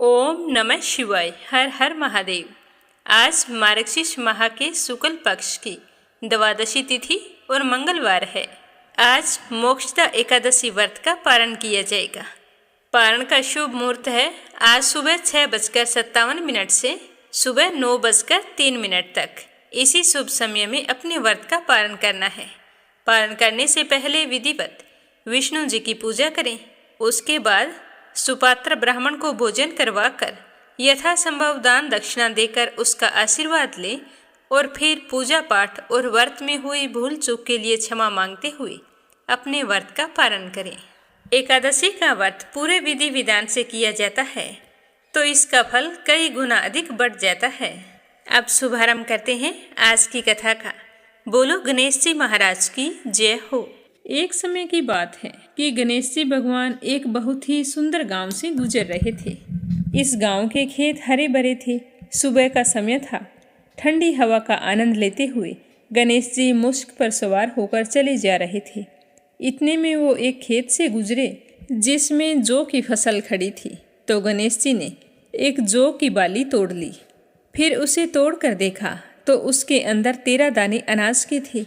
ओम नमः शिवाय। हर हर महादेव। आज मार्गशीर्ष माह के शुक्ल पक्ष की द्वादशी तिथि और मंगलवार है। आज मोक्षदा एकादशी व्रत का पारण किया जाएगा। पारण का शुभ मुहूर्त है आज सुबह 6:57 से सुबह 9:03 तक। इसी शुभ समय में अपने व्रत का पारण करना है। पारण करने से पहले विधिवत विष्णु जी की पूजा करें। उसके बाद सुपात्र ब्राह्मण को भोजन करवाकर यथासंभव दान दक्षिणा देकर उसका आशीर्वाद लें और फिर पूजा पाठ और व्रत में हुई भूल चूक के लिए क्षमा मांगते हुए अपने व्रत का पारण करें। एकादशी का व्रत पूरे विधि विधान से किया जाता है तो इसका फल कई गुना अधिक बढ़ जाता है। अब शुभारंभ करते हैं आज की कथा का। बोलो गणेश जी महाराज की जय हो। एक समय की बात है कि गणेश जी भगवान एक बहुत ही सुंदर गांव से गुजर रहे थे। इस गांव के खेत हरे भरे थे। सुबह का समय था। ठंडी हवा का आनंद लेते हुए गणेश जी मुश्क पर सवार होकर चले जा रहे थे। इतने में वो एक खेत से गुजरे जिसमें जौ की फसल खड़ी थी। तो गणेश जी ने एक जौ की बाली तोड़ ली। फिर उसे तोड़कर देखा तो उसके अंदर 13 दाने अनाज के थे।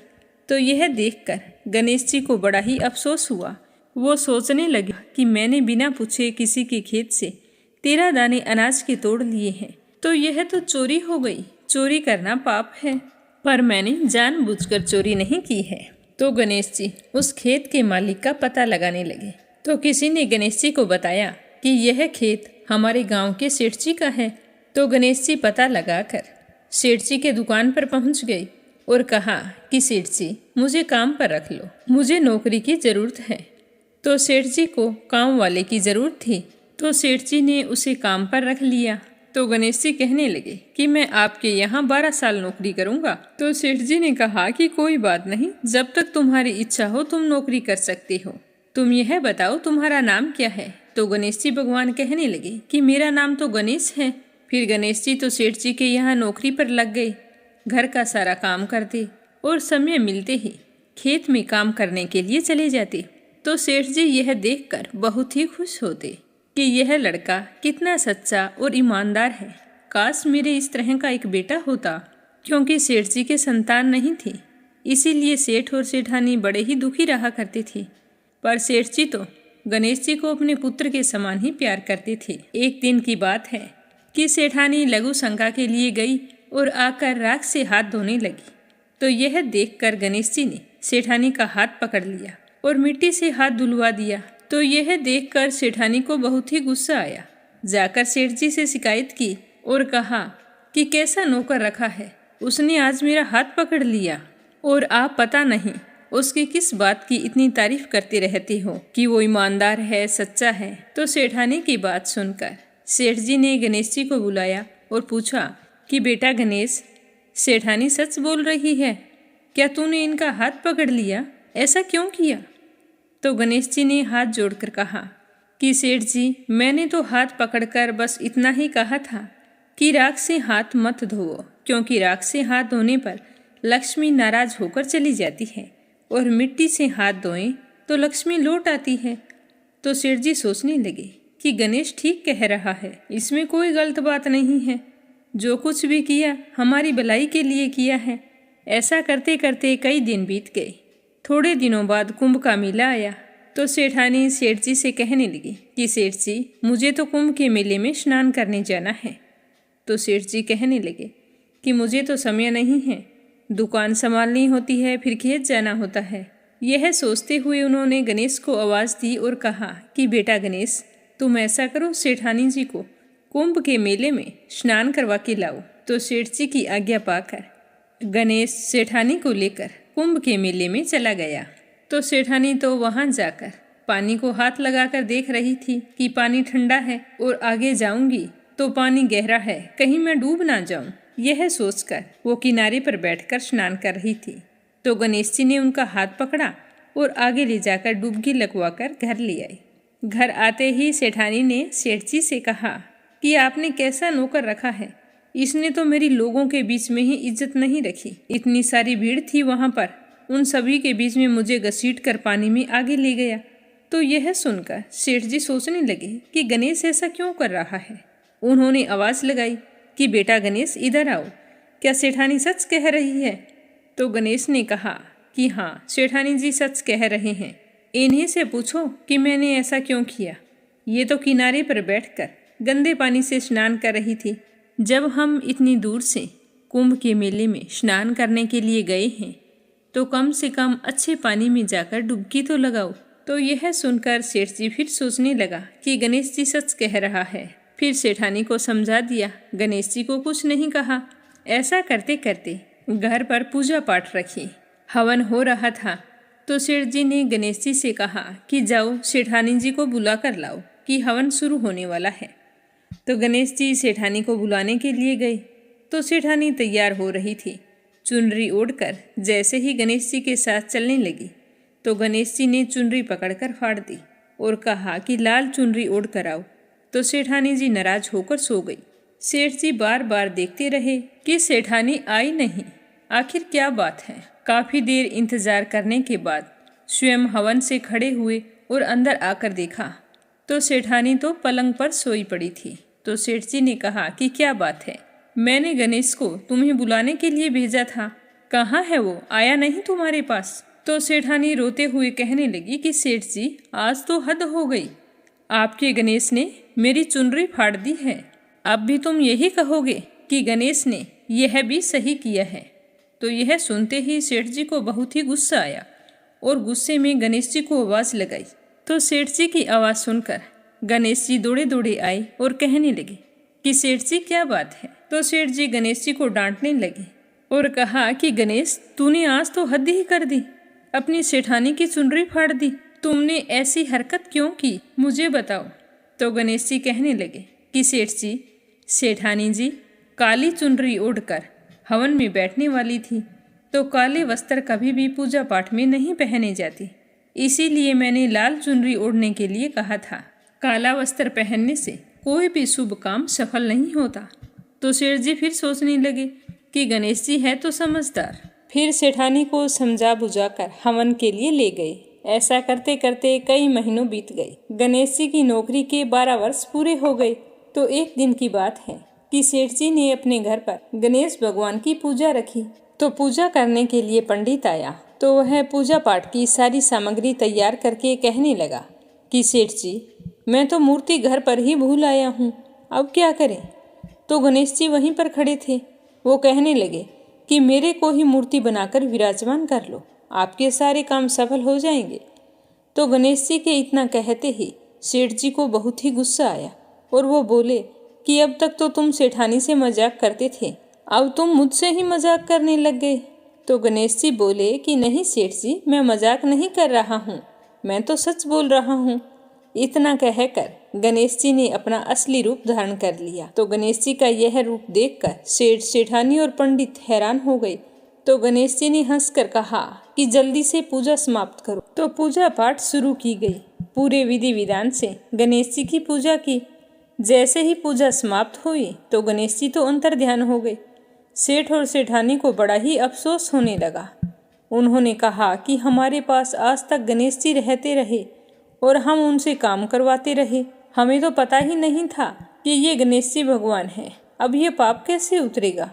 तो यह देखकर गणेश जी को बड़ा ही अफसोस हुआ। वो सोचने लगे कि मैंने बिना पूछे किसी के खेत से 13 दाने अनाज के तोड़ लिए हैं तो यह तो चोरी हो गई। चोरी करना पाप है, पर मैंने जानबूझकर चोरी नहीं की है। तो गणेश जी उस खेत के मालिक का पता लगाने लगे। तो किसी ने गणेश जी को बताया कि यह खेत हमारे गांव के सेठ जी का है। तो गणेश जी पता लगाकर सेठ जी के दुकान पर पहुंच गए और कहा कि सेठ जी मुझे काम पर रख लो, मुझे नौकरी की ज़रूरत है। तो सेठ जी को काम वाले की ज़रूरत थी। तो सेठ जी ने उसे काम पर रख लिया। तो गणेश जी कहने लगे कि मैं आपके यहाँ 12 साल नौकरी करूँगा। तो सेठ जी ने कहा कि कोई बात नहीं, जब तक तुम्हारी इच्छा हो तुम नौकरी कर सकते हो। तुम यह बताओ तुम्हारा नाम क्या है। तो गणेश जी भगवान कहने लगे कि मेरा नाम तो गणेश है। फिर गणेश जी तो सेठ जी के यहाँ नौकरी पर लग गए। घर का सारा काम करते और समय मिलते ही खेत में काम करने के लिए चले जाते। तो सेठ जी यह देखकर बहुत ही खुश होते कि यह लड़का कितना सच्चा और ईमानदार है। काश मेरे इस तरह का एक बेटा होता। क्योंकि सेठ जी के संतान नहीं थी, इसीलिए सेठ और सेठानी बड़े ही दुखी रहा करते थे। पर सेठ जी तो गणेश जी को अपने पुत्र के समान ही प्यार करते थे। एक दिन की बात है कि सेठानी लघु शंका के लिए गई और आकर राख से हाथ धोने लगी। तो यह देखकर गणेश जी ने सेठानी का हाथ पकड़ लिया और मिट्टी से हाथ धुलवा दिया। तो यह देखकर सेठानी को बहुत ही गुस्सा आया। जाकर सेठ जी से शिकायत की और कहा कि कैसा नौकर रखा है, उसने आज मेरा हाथ पकड़ लिया और आप पता नहीं उसकी किस बात की इतनी तारीफ करते रहते हो कि वो ईमानदार है, सच्चा है। तो सेठानी की बात सुनकर सेठ जी ने गणेश जी को बुलाया और पूछा कि बेटा गणेश, सेठानी सच बोल रही है क्या? तूने इनका हाथ पकड़ लिया, ऐसा क्यों किया? तो गणेश जी ने हाथ जोड़कर कहा कि सेठ जी, मैंने तो हाथ पकड़कर बस इतना ही कहा था कि राख से हाथ मत धोवो, क्योंकि राख से हाथ धोने पर लक्ष्मी नाराज होकर चली जाती है और मिट्टी से हाथ धोएं तो लक्ष्मी लौट आती है। तो सेठ जी सोचने लगे कि गणेश ठीक कह रहा है, इसमें कोई गलत बात नहीं है। जो कुछ भी किया हमारी भलाई के लिए किया है। ऐसा करते करते कई दिन बीत गए। थोड़े दिनों बाद कुंभ का मेला आया। तो सेठानी सेठ जी से कहने लगी कि सेठ जी, मुझे तो कुंभ के मेले में स्नान करने जाना है। तो सेठ जी कहने लगे कि मुझे तो समय नहीं है, दुकान संभालनी होती है, फिर खेत जाना होता है। यह सोचते हुए उन्होंने गणेश को आवाज़ दी और कहा कि बेटा गणेश, तुम ऐसा करो, सेठानी जी को कुंभ के मेले में स्नान करवा के लाओ। तो सेठ जी की आज्ञा पाकर गणेश सेठानी को लेकर कुंभ के मेले में चला गया। तो सेठानी तो वहां जाकर पानी को हाथ लगाकर देख रही थी कि पानी ठंडा है और आगे जाऊंगी तो पानी गहरा है, कहीं मैं डूब ना जाऊं। यह सोचकर वो किनारे पर बैठकर स्नान कर रही थी। तो गणेश जी ने उनका हाथ पकड़ा और आगे ले जाकर डुबकी लगवाकर घर ले आए। घर आते ही सेठानी ने सेठ जी से कहा कि आपने कैसा नौकर रखा है, इसने तो मेरी लोगों के बीच में ही इज्जत नहीं रखी। इतनी सारी भीड़ थी वहाँ पर, उन सभी के बीच में मुझे घसीट कर पानी में आगे ले गया। तो यह सुनकर सेठ जी सोचने लगे कि गणेश ऐसा क्यों कर रहा है। उन्होंने आवाज़ लगाई कि बेटा गणेश इधर आओ, क्या सेठानी सच कह रही है? तो गणेश ने कहा कि हाँ, सेठानी जी सच कह रहे हैं। इन्हीं से पूछो कि मैंने ऐसा क्यों किया। ये तो किनारे पर बैठकर गंदे पानी से स्नान कर रही थी। जब हम इतनी दूर से कुंभ के मेले में स्नान करने के लिए गए हैं तो कम से कम अच्छे पानी में जाकर डुबकी तो लगाओ। तो यह सुनकर सेठ जी फिर सोचने लगा कि गणेश जी सच कह रहा है। फिर सेठानी को समझा दिया, गणेश जी को कुछ नहीं कहा। ऐसा करते करते घर पर पूजा पाठ रखी। हवन हो रहा था तो सेठ जी ने गणेश जी से कहा कि जाओ सेठानी जी को बुला कर लाओ कि हवन शुरू होने वाला है। तो गणेश जी सेठानी को बुलाने के लिए गए तो सेठानी तैयार हो रही थी। चुनरी ओढ़कर जैसे ही गणेश जी के साथ चलने लगी तो गणेश जी ने चुनरी पकड़कर फाड़ दी और कहा कि लाल चुनरी ओढ़ कर आओ। तो सेठानी जी नाराज होकर सो गई। सेठ जी बार बार देखते रहे कि सेठानी आई नहीं, आखिर क्या बात है। काफी देर इंतजार करने के बाद स्वयं हवन से खड़े हुए और अंदर आकर देखा तो सेठानी तो पलंग पर सोई पड़ी थी। तो सेठ जी ने कहा कि क्या बात है, मैंने गणेश को तुम्हें बुलाने के लिए भेजा था, कहाँ है वो, आया नहीं तुम्हारे पास? तो सेठानी रोते हुए कहने लगी कि सेठ जी आज तो हद हो गई, आपके गणेश ने मेरी चुनरी फाड़ दी है। अब भी तुम यही कहोगे कि गणेश ने यह भी सही किया है। तो यह सुनते ही सेठ जी को बहुत ही गुस्सा आया और गुस्से में गणेश जी को आवाज़ लगाई। तो सेठ जी की आवाज़ सुनकर गणेश जी दौड़े दौड़े आए और कहने लगे कि सेठ जी क्या बात है। तो सेठ जी गणेश जी को डांटने लगे और कहा कि गणेश तूने आज तो हद ही कर दी, अपनी सेठानी की चुनरी फाड़ दी, तुमने ऐसी हरकत क्यों की, मुझे बताओ। तो गणेश जी कहने लगे कि सेठ जी, सेठानी जी काली चुनरी ओढ़कर हवन में बैठने वाली थी, तो काले वस्त्र कभी भी पूजा पाठ में नहीं पहने जाते, इसीलिए मैंने लाल चुनरी ओढ़ने के लिए कहा था। काला वस्त्र पहनने से कोई भी शुभ काम सफल नहीं होता। तो सेठ जी फिर सोचने लगे कि गणेश जी है तो समझदार। फिर सेठानी को समझा बुझाकर हवन के लिए ले गए। ऐसा करते करते कई महीनों बीत गए। गणेश जी की नौकरी के 12 वर्ष पूरे हो गए। तो एक दिन की बात है कि सेठ जी ने अपने घर पर गणेश भगवान की पूजा रखी। तो पूजा करने के लिए पंडित आया तो वह पूजा पाठ की सारी सामग्री तैयार करके कहने लगा कि सेठ जी, मैं तो मूर्ति घर पर ही भूल आया हूँ, अब क्या करें। तो गणेश जी वहीं पर खड़े थे। वो कहने लगे कि मेरे को ही मूर्ति बनाकर विराजमान कर लो, आपके सारे काम सफल हो जाएंगे। तो गणेश जी के इतना कहते ही सेठ जी को बहुत ही गुस्सा आया और वो बोले कि अब तक तो तुम सेठानी से मजाक करते थे, अब तुम मुझसे ही मजाक करने लग गए। तो गणेश जी बोले कि नहीं सेठ जी, मैं मजाक नहीं कर रहा हूँ, मैं तो सच बोल रहा हूँ। इतना कहकर गणेश जी ने अपना असली रूप धारण कर लिया। तो गणेश जी का यह रूप देखकर सेठ, सेठानी और पंडित हैरान हो गए। तो गणेश जी ने हंसकर कहा कि जल्दी से पूजा समाप्त करो। तो पूजा पाठ शुरू की गई। पूरे विधि विधान से गणेश जी की पूजा की। जैसे ही पूजा समाप्त हुई तो गणेश जी तो अंतर ध्यान हो गए। सेठ और सेठानी को बड़ा ही अफसोस होने लगा। उन्होंने कहा कि हमारे पास आज तक गणेश जी रहते रहे और हम उनसे काम करवाते रहे, हमें तो पता ही नहीं था कि ये गणेश जी भगवान हैं। अब ये पाप कैसे उतरेगा,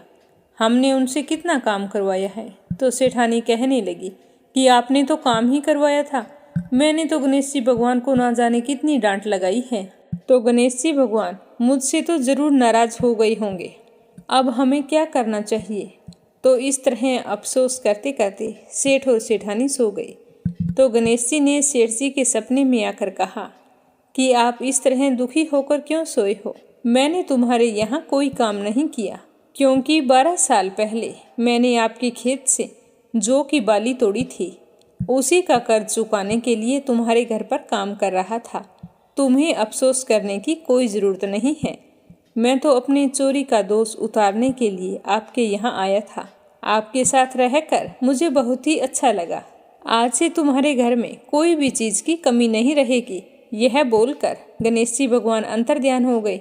हमने उनसे कितना काम करवाया है। तो सेठानी कहने लगी कि आपने तो काम ही करवाया था, मैंने तो गणेश जी भगवान को ना जाने कितनी डांट लगाई है। तो गणेश जी भगवान मुझसे तो जरूर नाराज हो गए होंगे, अब हमें क्या करना चाहिए। तो इस तरह अफसोस करते करते सेठ और सेठानी सो गए। तो गणेश जी ने सेठ जी के सपने में आकर कहा कि आप इस तरह दुखी होकर क्यों सोए हो, मैंने तुम्हारे यहाँ कोई काम नहीं किया, क्योंकि 12 साल पहले मैंने आपके खेत से जौ की बाली तोड़ी थी, उसी का कर्ज चुकाने के लिए तुम्हारे घर पर काम कर रहा था। तुम्हें अफसोस करने की कोई ज़रूरत नहीं है, मैं तो अपने चोरी का दोष उतारने के लिए आपके यहाँ आया था। आपके साथ रहकर मुझे बहुत ही अच्छा लगा। आज से तुम्हारे घर में कोई भी चीज़ की कमी नहीं रहेगी। यह बोलकर गणेश जी भगवान अंतर्ध्यान हो गए।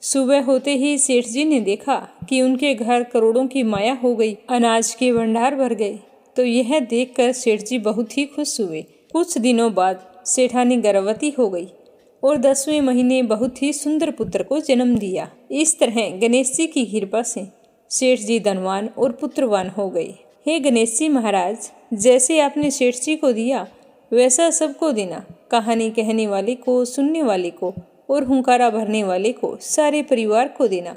सुबह होते ही सेठ जी ने देखा कि उनके घर करोड़ों की माया हो गई, अनाज के भंडार भर गए। तो यह देखकर सेठ जी बहुत ही खुश हुए। कुछ दिनों बाद सेठानी गर्भवती हो गई। और 10वें महीने बहुत ही सुंदर पुत्र को जन्म दिया। इस तरह गणेश जी की कृपा से सेठ जी धनवान और पुत्रवान हो गए। हे गणेश जी महाराज, जैसे आपने सेठ जी को दिया वैसा सबको देना। कहानी कहने वाले को, सुनने वाले को और हुंकारा भरने वाले को, सारे परिवार को देना।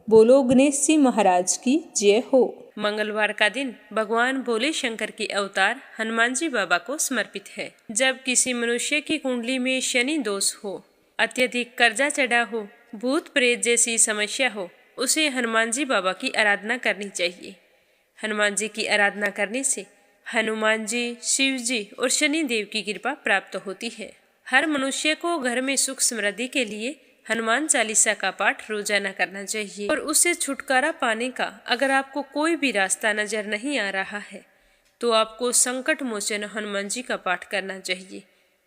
बोलो गणेश जी महाराज की जय हो। मंगलवार का दिन भगवान भोले शंकर के अवतार हनुमान जी बाबा को समर्पित है। जब किसी मनुष्य की कुंडली में शनि दोष हो, अत्यधिक कर्जा चढ़ा हो, भूत प्रेत जैसी समस्या हो, उसे हनुमान जी बाबा की आराधना करनी चाहिए। हनुमान जी की आराधना करने से हनुमान जी, शिव जी और शनि देव की कृपा प्राप्त होती है। हर मनुष्य को घर में सुख समृद्धि के लिए हनुमान चालीसा का पाठ रोजाना करना चाहिए। और उससे छुटकारा पाने का अगर आपको कोई भी रास्ता नजर नहीं आ रहा है तो आपको संकट मोचन हनुमान जी का पाठ करना चाहिए।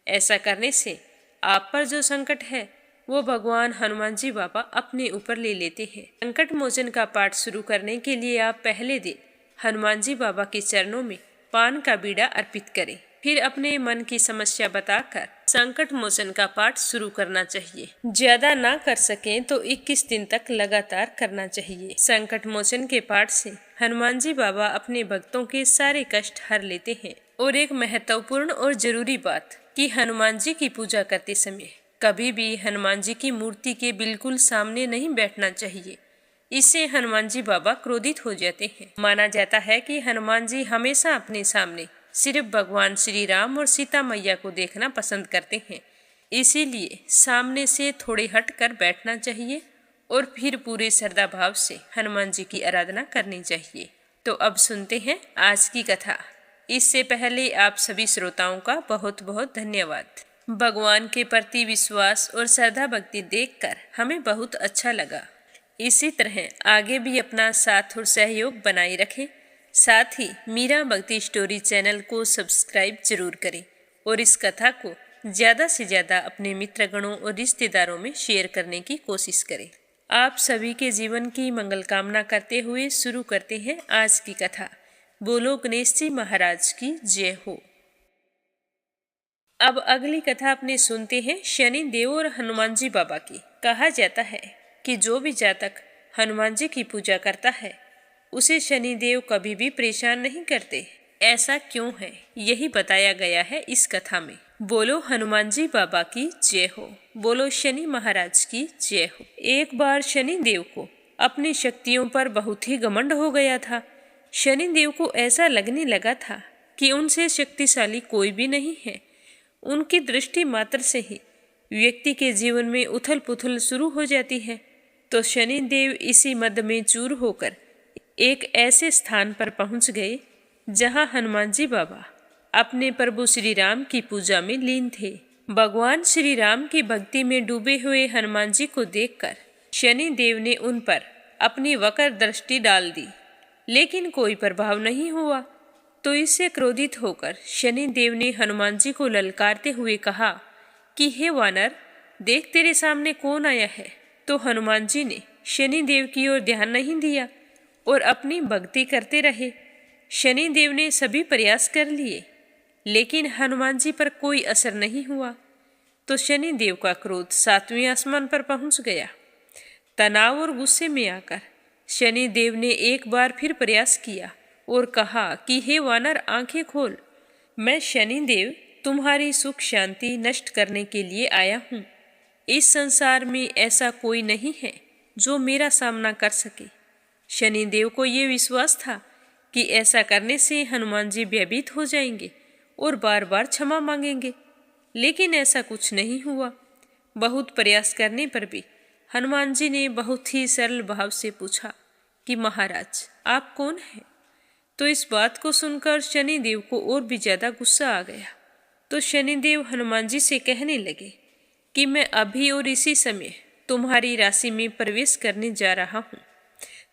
ऐसा करने से आप पर जो संकट है वो भगवान हनुमान जी बाबा अपने ऊपर ले लेते हैं। संकट मोचन का पाठ शुरू करने के लिए आप पहले दिन हनुमान जी बाबा के चरणों में पान का बीड़ा अर्पित करें। फिर अपने मन की समस्या बताकर संकट मोचन का पाठ शुरू करना चाहिए। ज्यादा ना कर सकें तो 21 दिन तक लगातार करना चाहिए। संकट मोचन के पाठ से हनुमान जी बाबा अपने भक्तों के सारे कष्ट हर लेते हैं। और एक महत्वपूर्ण और जरूरी बात कि हनुमान जी की पूजा करते समय कभी भी हनुमान जी की मूर्ति के बिल्कुल सामने नहीं बैठना चाहिए। इससे हनुमान जी बाबा क्रोधित हो जाते हैं। माना जाता है कि हनुमान जी हमेशा अपने सामने सिर्फ भगवान श्री राम और सीता मैया को देखना पसंद करते हैं। इसीलिए सामने से थोड़े हट कर बैठना चाहिए और फिर पूरे श्रद्धा भाव से हनुमान जी की आराधना करनी चाहिए। तो अब सुनते हैं आज की कथा। इससे पहले आप सभी श्रोताओं का बहुत बहुत धन्यवाद। भगवान के प्रति विश्वास और श्रद्धा भक्ति देखकर हमें बहुत अच्छा लगा। इसी तरह आगे भी अपना साथ और सहयोग बनाए रखें। साथ ही मीरा भक्ति स्टोरी चैनल को सब्सक्राइब जरूर करें और इस कथा को ज़्यादा से ज़्यादा अपने मित्रगणों और रिश्तेदारों में शेयर करने की कोशिश करें। आप सभी के जीवन की मंगल कामना करते हुए शुरू करते हैं आज की कथा। बोलो गणेश जी महाराज की जय हो। अब अगली कथा अपने सुनते हैं शनि देव और हनुमान जी बाबा की। कहा जाता है कि जो भी जातक हनुमान जी की पूजा करता है उसे शनि देव कभी भी परेशान नहीं करते। ऐसा क्यों है यही बताया गया है इस कथा में। बोलो हनुमान जी बाबा की जय हो। बोलो शनि महाराज की जय हो। एक बार शनि देव को अपनी शक्तियों पर बहुत ही घमंड हो गया था। शनि देव को ऐसा लगने लगा था कि उनसे शक्तिशाली कोई भी नहीं है। उनकी दृष्टि मात्र से ही व्यक्ति के जीवन में उथल पुथल शुरू हो जाती है। तो शनि देव इसी मद में चूर होकर एक ऐसे स्थान पर पहुंच गए जहां हनुमान जी बाबा अपने प्रभु श्री राम की पूजा में लीन थे। भगवान श्री राम की भक्ति में डूबे हुए हनुमान जी को देखकर शनि देव ने उन पर अपनी वक्र दृष्टि डाल दी, लेकिन कोई प्रभाव नहीं हुआ। तो इससे क्रोधित होकर शनि देव ने हनुमान जी को ललकारते हुए कहा कि हे वानर, देख तेरे सामने कौन आया है। तो हनुमान जी ने शनि देव की ओर ध्यान नहीं दिया और अपनी भक्ति करते रहे। शनि देव ने सभी प्रयास कर लिए लेकिन हनुमान जी पर कोई असर नहीं हुआ। तो शनि देव का क्रोध 7वें आसमान पर पहुंच गया। तनाव और गुस्से में आकर शनि देव ने एक बार फिर प्रयास किया और कहा कि हे वानर, आंखें खोल। मैं शनि देव तुम्हारी सुख शांति नष्ट करने के लिए आया हूँ। इस संसार में ऐसा कोई नहीं है जो मेरा सामना कर सके। शनि देव को ये विश्वास था कि ऐसा करने से हनुमान जी भयभीत हो जाएंगे और बार बार क्षमा मांगेंगे, लेकिन ऐसा कुछ नहीं हुआ। बहुत प्रयास करने पर भी हनुमान जी ने बहुत ही सरल भाव से पूछा कि महाराज, आप कौन हैं? तो इस बात को सुनकर शनि देव को और भी ज्यादा गुस्सा आ गया। तो शनि देव हनुमान जी से कहने लगे कि मैं अभी और इसी समय तुम्हारी राशि में प्रवेश करने जा रहा हूँ,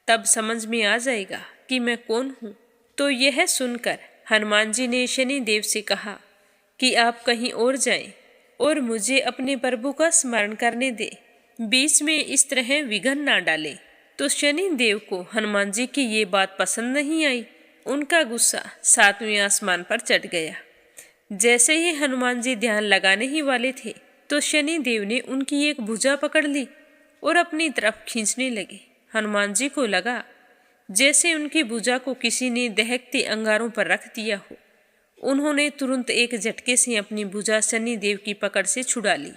तब समझ में आ जाएगा कि मैं कौन हूँ। तो यह सुनकर हनुमान जी ने शनि देव से कहा कि आप कहीं और जाएं और मुझे अपने प्रभु का स्मरण करने दे, बीच में इस तरह विघ्न ना डाले। तो शनि देव को हनुमान जी की ये बात पसंद नहीं आई। उनका गुस्सा 7वें आसमान पर चढ़ गया। जैसे ही हनुमान जी ध्यान लगाने ही वाले थे तो शनि देव ने उनकी एक भुजा पकड़ ली और अपनी तरफ खींचने लगे। हनुमान जी को लगा जैसे उनकी भुजा को किसी ने दहकते अंगारों पर रख दिया हो। उन्होंने तुरंत एक झटके से अपनी भुजा शनि देव की पकड़ से छुड़ा ली।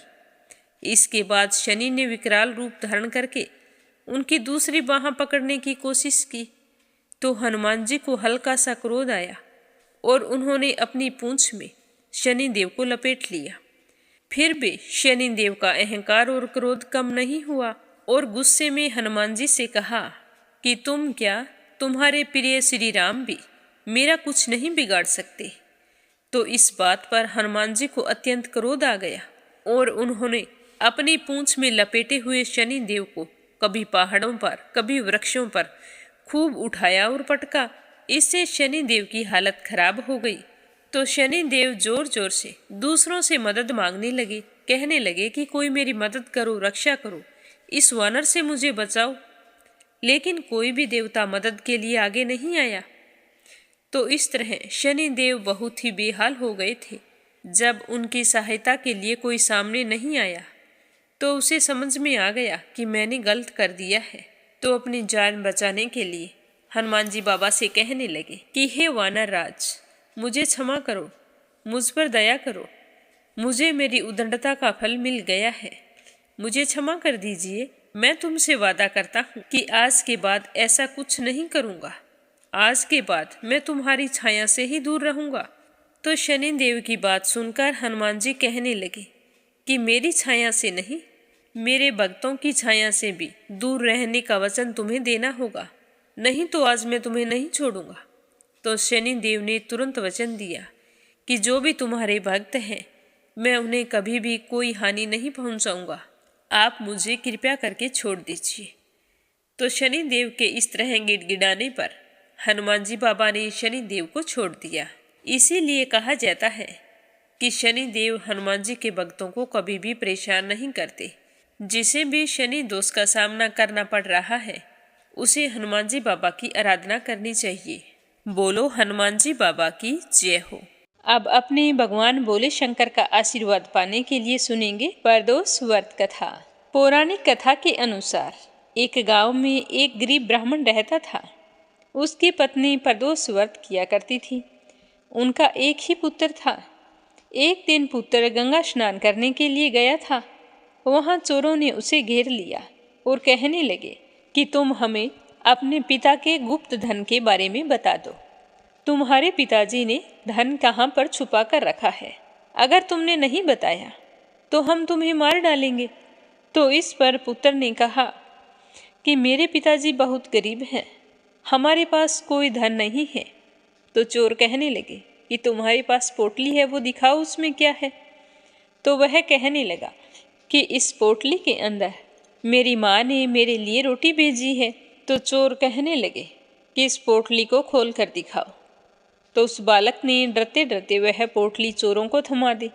इसके बाद शनि ने विकराल रूप धारण करके उनकी दूसरी बाह पकड़ने की कोशिश की तो हनुमान जी को हल्का सा क्रोध आया और उन्होंने अपनी पूंछ में शनि देव को लपेट लिया। फिर भी शनि देव का अहंकार और क्रोध कम नहीं हुआ और गुस्से में हनुमान जी से कहा कि तुम क्या, तुम्हारे प्रिय श्री राम भी मेरा कुछ नहीं बिगाड़ सकते। तो इस बात पर हनुमान जी को अत्यंत क्रोध आ गया और उन्होंने अपनी पूंछ में लपेटे हुए शनि देव को कभी पहाड़ों पर कभी वृक्षों पर खूब उठाया और पटका। इससे शनि देव की हालत खराब हो गई। तो शनि देव जोर जोर से दूसरों से मदद मांगने लगे, कहने लगे कि कोई मेरी मदद करो, रक्षा करो, इस वानर से मुझे बचाओ। लेकिन कोई भी देवता मदद के लिए आगे नहीं आया। तो इस तरह शनि देव बहुत ही बेहाल हो गए थे। जब उनकी सहायता के लिए कोई सामने नहीं आया तो उसे समझ में आ गया कि मैंने गलत कर दिया है। तो अपनी जान बचाने के लिए हनुमान जी बाबा से कहने लगे कि हे वानर राज, मुझे क्षमा करो, मुझ पर दया करो, मुझे मेरी उद्दंडता का फल मिल गया है, मुझे क्षमा कर दीजिए। मैं तुमसे वादा करता हूँ कि आज के बाद ऐसा कुछ नहीं करूँगा। आज के बाद मैं तुम्हारी छाया से ही दूर रहूँगा। तो शनि देव की बात सुनकर हनुमान जी कहने लगे कि मेरी छाया से नहीं, मेरे भक्तों की छाया से भी दूर रहने का वचन तुम्हें देना होगा, नहीं तो आज मैं तुम्हें नहीं छोड़ूंगा। तो शनि देव ने तुरंत वचन दिया कि जो भी तुम्हारे भक्त हैं मैं उन्हें कभी भी कोई हानि नहीं पहुंचाऊंगा, आप मुझे कृपया करके छोड़ दीजिए। तो शनि देव के इस तरह गिड़गिड़ाने पर हनुमान जी बाबा ने शनि देव को छोड़ दिया। इसीलिए कहा जाता है कि शनि देव हनुमान जी के भक्तों को कभी भी परेशान नहीं करते। जिसे भी शनि दोष का सामना करना पड़ रहा है उसे हनुमान जी बाबा की आराधना करनी चाहिए। बोलो हनुमान जी बाबा की जय हो। अब अपने भगवान बोले शंकर का आशीर्वाद पाने के लिए सुनेंगे प्रदोष व्रत कथा। पौराणिक कथा के अनुसार एक गांव में एक गरीब ब्राह्मण रहता था। उसकी पत्नी प्रदोष व्रत किया करती थी। उनका एक ही पुत्र था। एक दिन पुत्र गंगा स्नान करने के लिए गया था। वहां चोरों ने उसे घेर लिया और कहने लगे कि तुम हमें अपने पिता के गुप्त धन के बारे में बता दो। तुम्हारे पिताजी ने धन कहाँ पर छुपा कर रखा है। अगर तुमने नहीं बताया तो हम तुम्हें मार डालेंगे। तो इस पर पुत्र ने कहा कि मेरे पिताजी बहुत गरीब हैं, हमारे पास कोई धन नहीं है। तो चोर कहने लगे कि तुम्हारे पास पोटली है, वो दिखाओ उसमें क्या है। तो वह कहने लगा कि इस पोटली के अंदर मेरी माँ ने मेरे लिए रोटी भेजी है। तो चोर कहने लगे कि इस पोटली को खोल कर दिखाओ। तो उस बालक ने डरते डरते वह पोटली चोरों को थमा दी।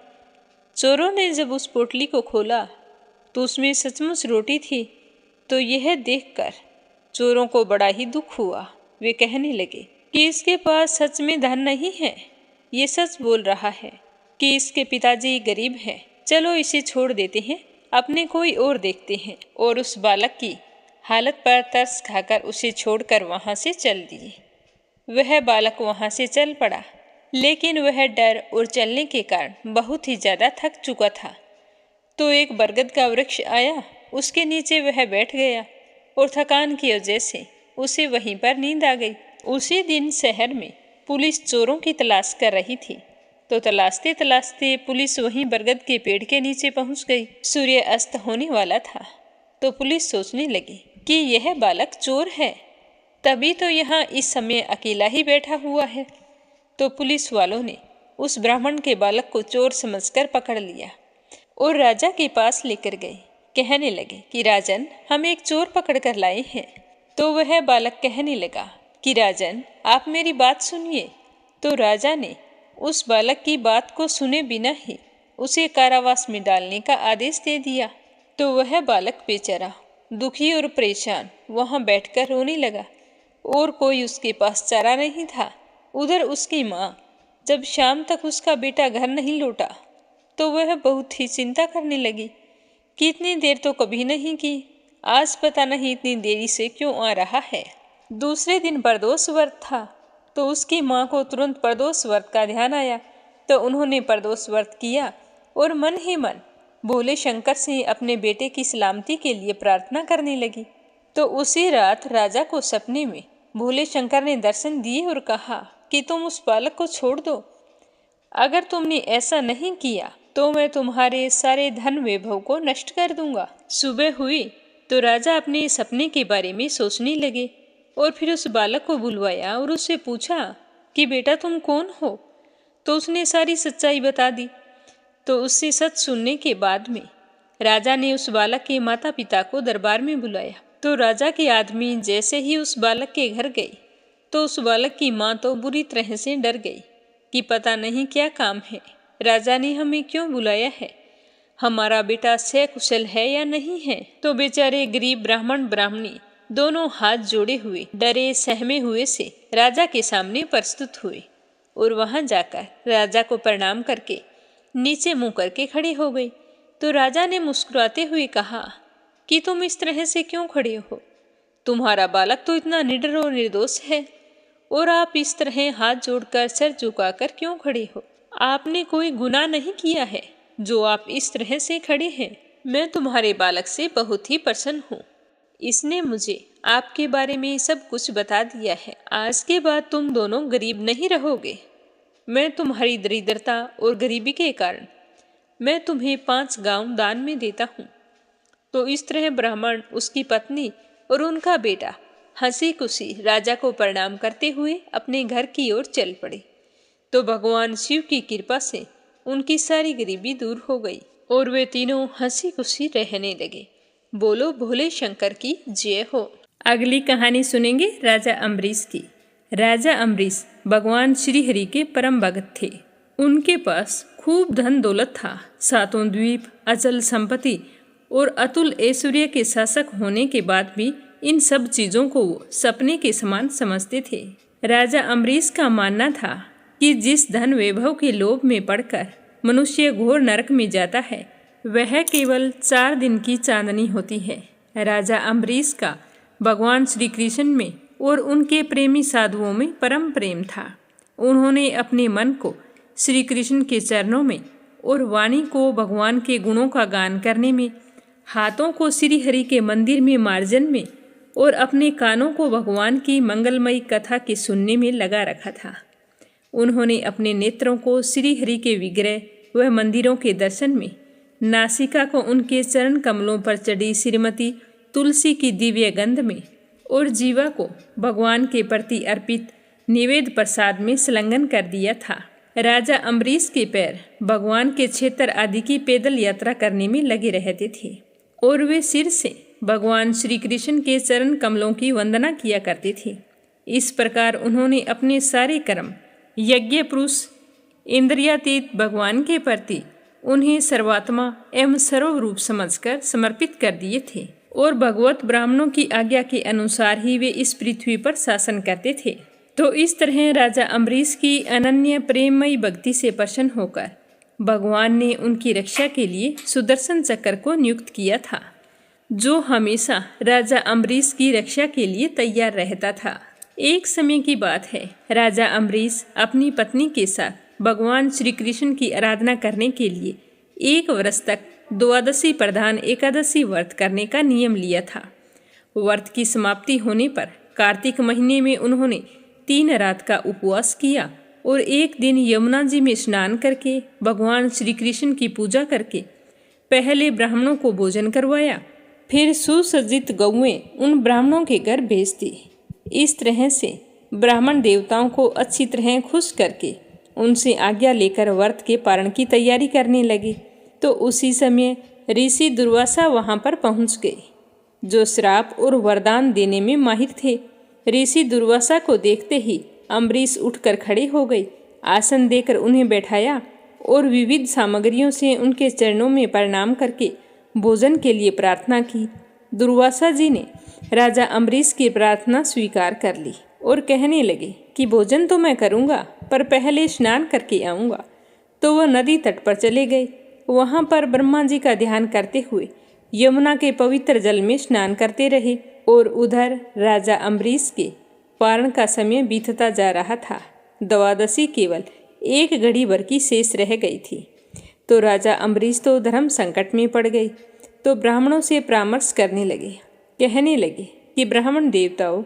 चोरों ने जब उस पोटली को खोला तो उसमें सचमुच रोटी थी। तो यह देखकर चोरों को बड़ा ही दुख हुआ। वे कहने लगे कि इसके पास सच में धन नहीं है, ये सच बोल रहा है कि इसके पिताजी गरीब हैं। चलो इसे छोड़ देते हैं, अपने कोई और देखते हैं। और उस बालक की हालत पर तरस खाकर उसे छोड़कर वहां से चल दिए। वह बालक वहां से चल पड़ा, लेकिन वह डर और चलने के कारण बहुत ही ज्यादा थक चुका था। तो एक बरगद का वृक्ष आया, उसके नीचे वह बैठ गया और थकान की वजह से उसे वहीं पर नींद आ गई। उसी दिन शहर में पुलिस चोरों की तलाश कर रही थी। तो तलाशते तलाशते पुलिस वहीं बरगद के पेड़ के नीचे पहुंच गई। सूर्य अस्त होने वाला था। तो पुलिस सोचने लगी कि यह बालक चोर है, तभी तो यहाँ इस समय अकेला ही बैठा हुआ है। तो पुलिस वालों ने उस ब्राह्मण के बालक को चोर समझकर पकड़ लिया और राजा के पास लेकर गए। कहने लगे कि राजन, हम एक चोर पकड़ कर लाए हैं। तो वह बालक कहने लगा कि राजन, आप मेरी बात सुनिए। तो राजा ने उस बालक की बात को सुने बिना ही उसे कारावास में डालने का आदेश दे दिया। तो वह बालक बेचारा दुखी और परेशान वहां बैठकर रोने लगा और कोई उसके पास चारा नहीं था। उधर उसकी माँ जब शाम तक उसका बेटा घर नहीं लौटा तो वह बहुत ही चिंता करने लगी कि इतनी देर तो कभी नहीं की, आज पता नहीं इतनी देरी से क्यों आ रहा है। दूसरे दिन प्रदोष व्रत था, तो उसकी माँ को तुरंत प्रदोष व्रत का ध्यान आया, तो उन्होंने प्रदोष व्रत किया और मन ही मन भोले शंकर से अपने बेटे की सलामती के लिए प्रार्थना करने लगी। तो उसी रात राजा को सपने में भोले शंकर ने दर्शन दिए और कहा कि तुम उस बालक को छोड़ दो, अगर तुमने ऐसा नहीं किया तो मैं तुम्हारे सारे धन वैभव को नष्ट कर दूंगा। सुबह हुई तो राजा अपने सपने के बारे में सोचने लगे और फिर उस बालक को बुलवाया और उससे पूछा कि बेटा तुम कौन हो। तो उसने सारी सच्चाई बता दी। तो उससे सच सुनने के बाद में राजा ने उस बालक के माता पिता को दरबार में बुलाया। तो राजा के आदमी जैसे ही उस बालक के घर गए तो उस बालक की माँ तो बुरी तरह से डर गई कि पता नहीं क्या काम है, राजा ने हमें क्यों बुलाया है, हमारा बेटा सकुशल है या नहीं है। तो बेचारे गरीब ब्राह्मण ब्राह्मणी दोनों हाथ जोड़े हुए डरे सहमे हुए से राजा के सामने प्रस्तुत हुए और वहां जाकर राजा को प्रणाम करके नीचे मुंह करके खड़े हो गई। तो राजा ने मुस्कुराते हुए कहा कि तुम इस तरह से क्यों खड़े हो, तुम्हारा बालक तो इतना निडर और निर्दोष है और आप इस तरह हाथ जोड़कर सर झुकाकर क्यों खड़े हो, आपने कोई गुनाह नहीं किया है जो आप इस तरह से खड़े हैं। मैं तुम्हारे बालक से बहुत ही प्रसन्न हूँ, इसने मुझे आपके बारे में सब कुछ बता दिया है। आज के बाद तुम दोनों गरीब नहीं रहोगे। मैं तुम्हारी दरिद्रता और गरीबी के कारण मैं तुम्हें 5 गांव दान में देता हूँ। तो इस तरह ब्राह्मण, उसकी पत्नी और उनका बेटा हंसी खुशी राजा को प्रणाम करते हुए अपने घर की ओर चल पड़े। तो भगवान शिव की कृपा से उनकी सारी गरीबी दूर हो गई और वे तीनों हंसी खुशी रहने लगे। बोलो भोले शंकर की जय हो। अगली कहानी सुनेंगे राजा अम्बरीश की। राजा अम्बरीश भगवान श्री हरि के परम भगत थे। उनके पास खूब धन दौलत था, 7 द्वीप, अचल संपत्ति और अतुल ऐश्वर्य के शासक होने के बाद भी इन सब चीजों को वो सपने के समान समझते थे। राजा अम्बरीश का मानना था कि जिस धन वैभव के लोभ में पड़कर मनुष्य घोर नरक में जाता है, वह केवल 4 दिन की चांदनी होती है। राजा अम्बरीश का भगवान श्री कृष्ण में और उनके प्रेमी साधुओं में परम प्रेम था। उन्होंने अपने मन को श्री कृष्ण के चरणों में और वाणी को भगवान के गुणों का गान करने में, हाथों को श्री हरि के मंदिर में मार्जन में और अपने कानों को भगवान की मंगलमयी कथा के सुनने में लगा रखा था। उन्होंने अपने नेत्रों को श्री हरि के विग्रह व मंदिरों के दर्शन में, नासिका को उनके चरण कमलों पर चढ़ी श्रीमती तुलसी की दिव्य गंध में और जीवा को भगवान के प्रति अर्पित निवेद प्रसाद में संलग्न कर दिया था। राजा अम्बरीश के पैर भगवान के क्षेत्र आदि की पैदल यात्रा करने में लगे रहते थे और वे सिर से भगवान श्री कृष्ण के चरण कमलों की वंदना किया करते थे। इस प्रकार उन्होंने अपने सारे कर्म यज्ञ पुरुष इंद्रियातीत भगवान के प्रति उन्हें सर्वात्मा एवं सर्वरूप समझकर समर्पित कर दिए थे और भगवत ब्राह्मणों की आज्ञा के अनुसार ही वे इस पृथ्वी पर शासन करते थे। तो इस तरह राजा अम्बरीश की अनन्य प्रेममयी भक्ति से प्रसन्न होकर भगवान ने उनकी रक्षा के लिए सुदर्शन चक्र को नियुक्त किया था, जो हमेशा राजा अम्बरीश की रक्षा के लिए तैयार रहता था। एक समय की बात है, राजा अम्बरीश अपनी पत्नी के साथ भगवान श्री कृष्ण की आराधना करने के लिए 1 वर्ष तक द्वादशी प्रधान एकादशी व्रत करने का नियम लिया था। व्रत की समाप्ति होने पर कार्तिक महीने में उन्होंने 3 रात का उपवास किया और एक दिन यमुना जी में स्नान करके भगवान श्री कृष्ण की पूजा करके पहले ब्राह्मणों को भोजन करवाया, फिर सुसज्जित गौएं उन ब्राह्मणों के घर भेज दी। इस तरह से ब्राह्मण देवताओं को अच्छी तरह खुश करके उनसे आज्ञा लेकर व्रत के पारण की तैयारी करने लगे। तो उसी समय ऋषि दुर्वासा वहां पर पहुंच गए, जो श्राप और वरदान देने में माहिर थे। ऋषि दुर्वासा को देखते ही अम्बरीश उठकर खड़े हो गए, आसन देकर उन्हें बैठाया और विविध सामग्रियों से उनके चरणों में प्रणाम करके भोजन के लिए प्रार्थना की। दुर्वासा जी ने राजा अम्बरीश की प्रार्थना स्वीकार कर ली और कहने लगे कि भोजन तो मैं करूँगा, पर पहले स्नान करके आऊँगा। तो वह नदी तट पर चले गए वहाँ पर ब्रह्मा जी का ध्यान करते हुए यमुना के पवित्र जल में स्नान करते रहे। और उधर राजा अम्बरीश के पारण का समय बीतता जा रहा था। द्वादशी केवल एक घड़ी भर की शेष रह गई थी। तो राजा अम्बरीश तो धर्म संकट में पड़ गई। तो ब्राह्मणों से परामर्श करने लगे, कहने लगे कि ब्राह्मण देवताओं,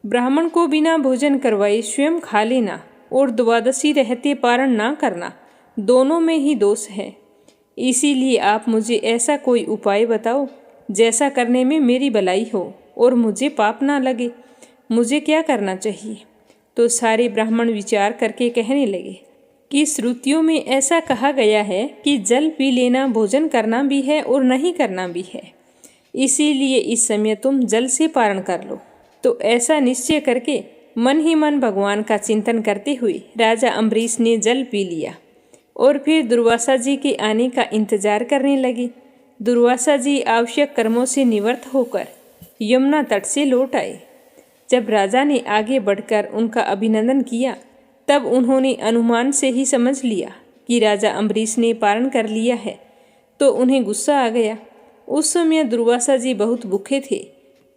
ब्राह्मण को बिना भोजन करवाए स्वयं खा लेना और द्वादशी रहते पारण ना करना, दोनों में ही दोष है। इसीलिए आप मुझे ऐसा कोई उपाय बताओ जैसा करने में मेरी भलाई हो और मुझे पाप ना लगे। मुझे क्या करना चाहिए? तो सारे ब्राह्मण विचार करके कहने लगे कि श्रुतियों में ऐसा कहा गया है कि जल पी लेना भोजन करना भी है और नहीं करना भी है। इसीलिए इस समय तुम जल से पारण कर लो। तो ऐसा निश्चय करके मन ही मन भगवान का चिंतन करते हुए राजा अम्बरीश ने जल पी लिया और फिर दुर्वासा जी के आने का इंतजार करने लगे। दुर्वासा जी आवश्यक कर्मों से निवृत्त होकर यमुना तट से लौट आए। जब राजा ने आगे बढ़कर उनका अभिनंदन किया तब उन्होंने अनुमान से ही समझ लिया कि राजा अम्बरीश ने पारण कर लिया है। तो उन्हें गुस्सा आ गया। उस समय दुर्वासा जी बहुत भूखे थे,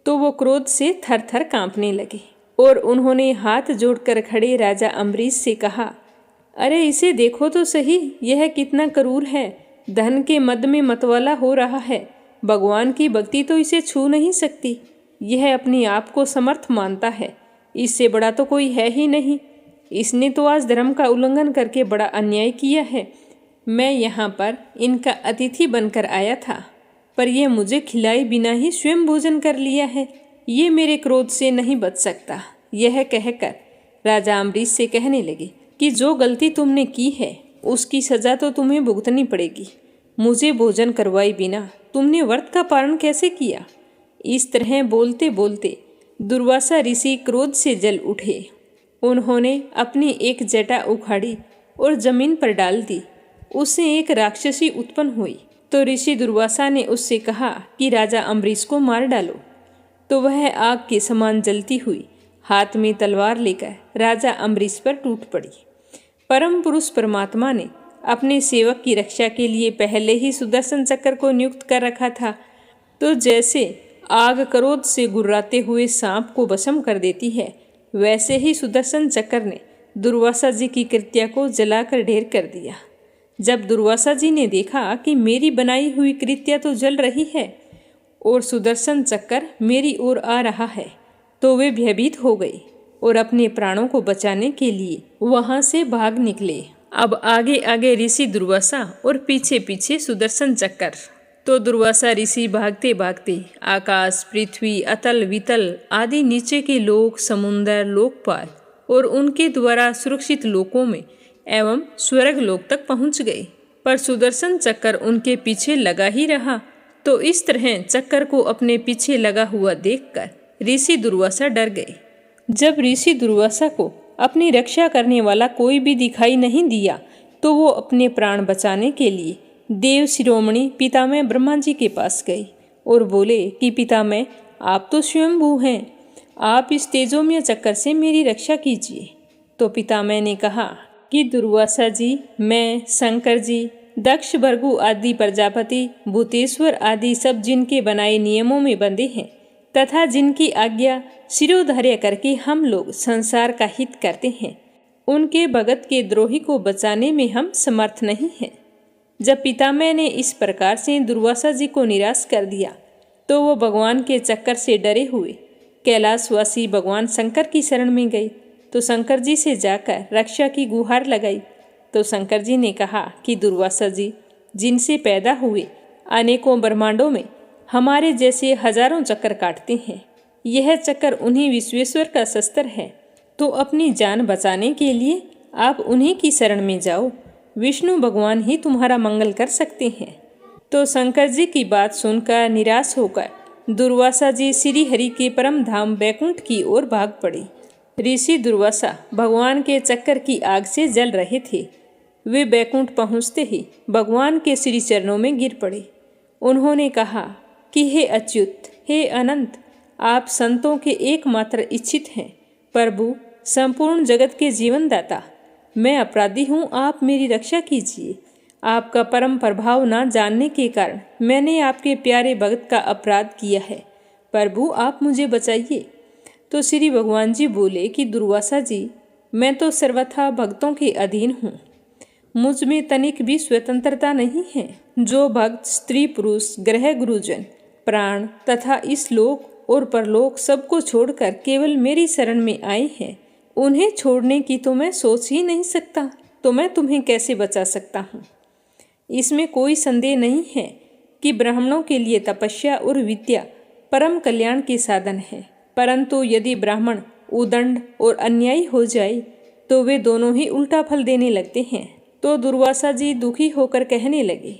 तो वो क्रोध से थर थर कांपने लगे और उन्होंने हाथ जोड़कर खड़े राजा अम्बरीश से कहा, अरे इसे देखो तो सही, यह कितना क्रूर है। धन के मद में मतवाला हो रहा है। भगवान की भक्ति तो इसे छू नहीं सकती। यह अपने आप को समर्थ मानता है। इससे बड़ा तो कोई है ही नहीं। इसने तो आज धर्म का उल्लंघन करके बड़ा अन्याय किया है। मैं यहाँ पर इनका अतिथि बनकर आया था, पर यह मुझे खिलाए बिना ही स्वयं भोजन कर लिया है। ये मेरे क्रोध से नहीं बच सकता। यह कहकर राजा अम्बरीश से कहने लगे कि जो गलती तुमने की है उसकी सजा तो तुम्हें भुगतनी पड़ेगी। मुझे भोजन करवाए बिना तुमने व्रत का पारण कैसे किया? इस तरह बोलते बोलते दुर्वासा ऋषि क्रोध से जल उठे। उन्होंने अपनी एक जटा उखाड़ी और जमीन पर डाल दी। उससे एक राक्षसी उत्पन्न हुई। तो ऋषि दुर्वासा ने उससे कहा कि राजा अम्बरीश को मार डालो। तो वह आग के समान जलती हुई हाथ में तलवार लेकर राजा अम्बरीश पर टूट पड़ी। परम पुरुष परमात्मा ने अपने सेवक की रक्षा के लिए पहले ही सुदर्शन चक्र को नियुक्त कर रखा था। तो जैसे आग क्रोध से गुर्राते हुए सांप को भस्म कर देती है, वैसे ही सुदर्शन चक्र ने दुर्वासा जी की कृत्या को जलाकर ढेर कर दिया। जब दुर्वासा जी ने देखा कि मेरी बनाई हुई कृत्या तो जल रही है और सुदर्शन चक्र मेरी ओर आ रहा है, तो वे भयभीत हो गए और अपने प्राणों को बचाने के लिए वहां से भाग निकले। अब आगे आगे ऋषि दुर्वासा और पीछे पीछे सुदर्शन चक्र। तो दुर्वासा ऋषि भागते भागते आकाश, पृथ्वी, अतल वितल आदि नीचे के लोक, समुंदर, लोकपाल और उनके द्वारा सुरक्षित लोकों में एवं स्वर्ग लोक तक पहुंच गए। पर सुदर्शन चक्र उनके पीछे लगा ही रहा। तो इस तरह चक्र को अपने पीछे लगा हुआ देखकर ऋषि दुर्वासा डर गए। जब ऋषि दुर्वासा को अपनी रक्षा करने वाला कोई भी दिखाई नहीं दिया, तो वो अपने प्राण बचाने के लिए देव शिरोमणि पितामह ब्रह्मा जी के पास गए और बोले कि पितामह, आप तो स्वयंभू हैं, आप इस तेजोमय चक्कर से मेरी रक्षा कीजिए। तो पितामह ने कहा कि दुर्वासा जी, मैं, शंकर जी, दक्ष, भृगु आदि प्रजापति, भूतेश्वर आदि सब जिनके बनाए नियमों में बंधे हैं तथा जिनकी आज्ञा शिरोधार्य करके हम लोग संसार का हित करते हैं, उनके भगत के द्रोही को बचाने में हम समर्थ नहीं हैं। जब पितामह ने इस प्रकार से दुर्वासा जी को निराश कर दिया, तो वो भगवान के चक्कर से डरे हुए कैलाशवासी भगवान शंकर की शरण में गई। तो शंकर जी से जाकर रक्षा की गुहार लगाई। तो शंकर जी ने कहा कि दुर्वासा जी, जिनसे पैदा हुए अनेकों ब्रह्मांडों में हमारे जैसे हजारों चक्कर काटते हैं, यह चक्कर उन्हीं विश्वेश्वर का शस्त्र है। तो अपनी जान बचाने के लिए आप उन्हीं की शरण में जाओ। विष्णु भगवान ही तुम्हारा मंगल कर सकते हैं। तो शंकर जी की बात सुनकर निराश होकर दुर्वासा जी श्री हरि के परम धाम बैकुंठ की ओर भाग पड़े। ऋषि दुर्वासा भगवान के चक्कर की आग से जल रहे थे। वे बैकुंठ पहुँचते ही भगवान के श्री चरणों में गिर पड़े। उन्होंने कहा कि हे अच्युत, हे अनंत, आप संतों के एकमात्र इच्छित हैं। प्रभु, संपूर्ण जगत के जीवन दाता, मैं अपराधी हूँ, आप मेरी रक्षा कीजिए। आपका परम प्रभाव न जानने के कारण मैंने आपके प्यारे भक्त का अपराध किया है। प्रभु आप मुझे बचाइए। तो श्री भगवान जी बोले कि दुर्वासा जी, मैं तो सर्वथा भक्तों के अधीन हूँ, मुझ में तनिक भी स्वतंत्रता नहीं है। जो भक्त स्त्री पुरुष ग्रह गुरुजन प्राण तथा इस लोक और परलोक सबको छोड़कर केवल मेरी शरण में आए हैं, उन्हें छोड़ने की तो मैं सोच ही नहीं सकता, तो मैं तुम्हें कैसे बचा सकता हूँ। इसमें कोई संदेह नहीं है कि ब्राह्मणों के लिए तपस्या और विद्या परम कल्याण के साधन है, परंतु यदि ब्राह्मण उदंड और अन्यायी हो जाए तो वे दोनों ही उल्टा फल देने लगते हैं। तो दुर्वासा जी दुखी होकर कहने लगे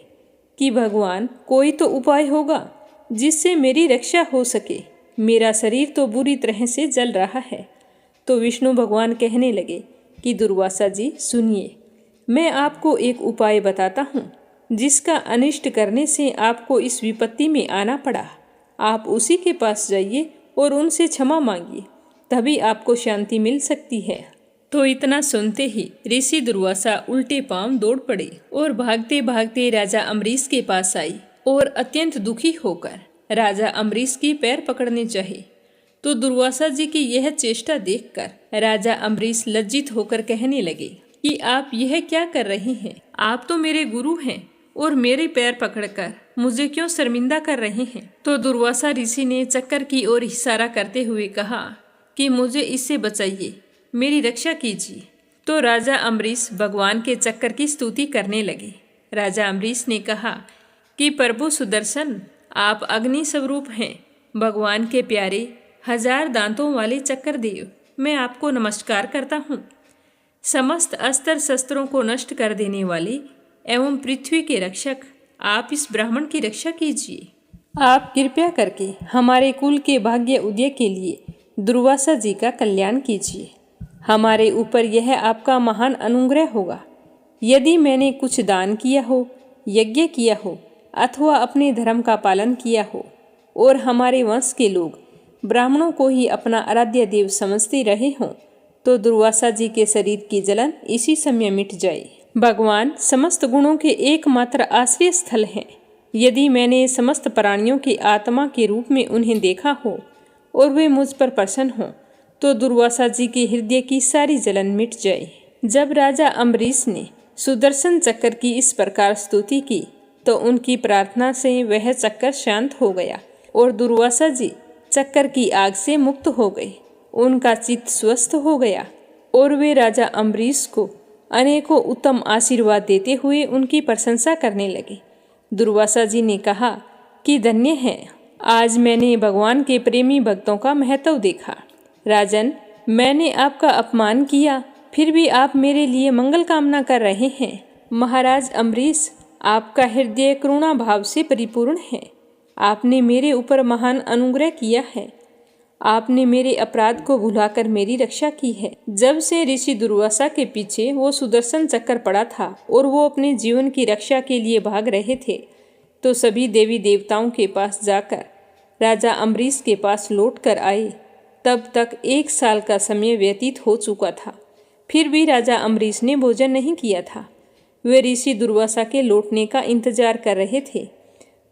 कि भगवान कोई तो उपाय होगा जिससे मेरी रक्षा हो सके, मेरा शरीर तो बुरी तरह से जल रहा है। तो विष्णु भगवान कहने लगे कि दुर्वासा जी सुनिए, मैं आपको एक उपाय बताता हूँ जिसका अनिष्ट करने से आपको इस विपत्ति में आना पड़ा। आप उसी के पास जाइए और उनसे क्षमा मांगिए, तभी आपको शांति मिल सकती है। तो इतना सुनते ही ऋषि दुर्वासा उल्टे पांव दौड़ पड़े और भागते भागते राजा अम्बरीश के पास आई और अत्यंत दुखी होकर राजा अम्बरीश की पैर पकड़ने चाहे। तो दुर्वासा जी की यह चेष्टा देखकर राजा अम्बरीश लज्जित होकर कहने लगे कि आप यह क्या कर रहे हैं? आप तो मेरे गुरु हैं और मेरे पैर पकड़कर मुझे क्यों शर्मिंदा कर रहे हैं? तो दुर्वासा ऋषि ने चक्कर की ओर इशारा करते हुए कहा कि मुझे इससे बचाइए, मेरी रक्षा कीजिए। तो राजा अम्बरीश भगवान के चक्कर की स्तुति करने लगे। राजा अम्बरीश ने कहा कि प्रभु सुदर्शन, आप अग्नि स्वरूप हैं, भगवान के प्यारे 1000 दांतों वाले चक्कर देव, मैं आपको नमस्कार करता हूँ। समस्त अस्त्र शस्त्रों को नष्ट कर देने वाले एवं पृथ्वी के रक्षक, आप इस ब्राह्मण की रक्षा कीजिए। आप कृपया करके हमारे कुल के भाग्य उदय के लिए दुर्वासा जी का कल्याण कीजिए। हमारे ऊपर यह आपका महान अनुग्रह होगा। यदि मैंने कुछ दान किया हो, यज्ञ किया हो अथवा अपने धर्म का पालन किया हो और हमारे वंश के लोग ब्राह्मणों को ही अपना आराध्य देव समझते रहे हों, तो दुर्वासा जी के शरीर की जलन इसी समय मिट जाए। भगवान समस्त गुणों के एकमात्र आश्रय स्थल हैं। यदि मैंने समस्त प्राणियों की आत्मा के रूप में उन्हें देखा हो और वे मुझ पर प्रसन्न हों, तो दुर्वासा जी के हृदय की सारी जलन मिट जाए। जब राजा अम्बरीश ने सुदर्शन चक्कर की इस प्रकार स्तुति की तो उनकी प्रार्थना से वह चक्कर शांत हो गया और दुर्वासा जी चक्कर की आग से मुक्त हो गए। उनका चित्त स्वस्थ हो गया और वे राजा अम्बरीश को अनेकों उत्तम आशीर्वाद देते हुए उनकी प्रशंसा करने लगे। दुर्वासा जी ने कहा कि धन्य है, आज मैंने भगवान के प्रेमी भक्तों का महत्व देखा। राजन, मैंने आपका अपमान किया, फिर भी आप मेरे लिए मंगल कामना कर रहे हैं। महाराज अम्बरीश, आपका हृदय करुणा भाव से परिपूर्ण है। आपने मेरे ऊपर महान अनुग्रह किया है। आपने मेरे अपराध को भुलाकर मेरी रक्षा की है। जब से ऋषि दुर्वासा के पीछे वो सुदर्शन चक्कर पड़ा था और वो अपने जीवन की रक्षा के लिए भाग रहे थे, तो सभी देवी देवताओं के पास जाकर राजा अम्बरीश के पास लौट कर आए। तब तक 1 साल का समय व्यतीत हो चुका था। फिर भी राजा अम्बरीश ने भोजन नहीं किया था। वे ऋषि दुर्वासा के लौटने का इंतजार कर रहे थे।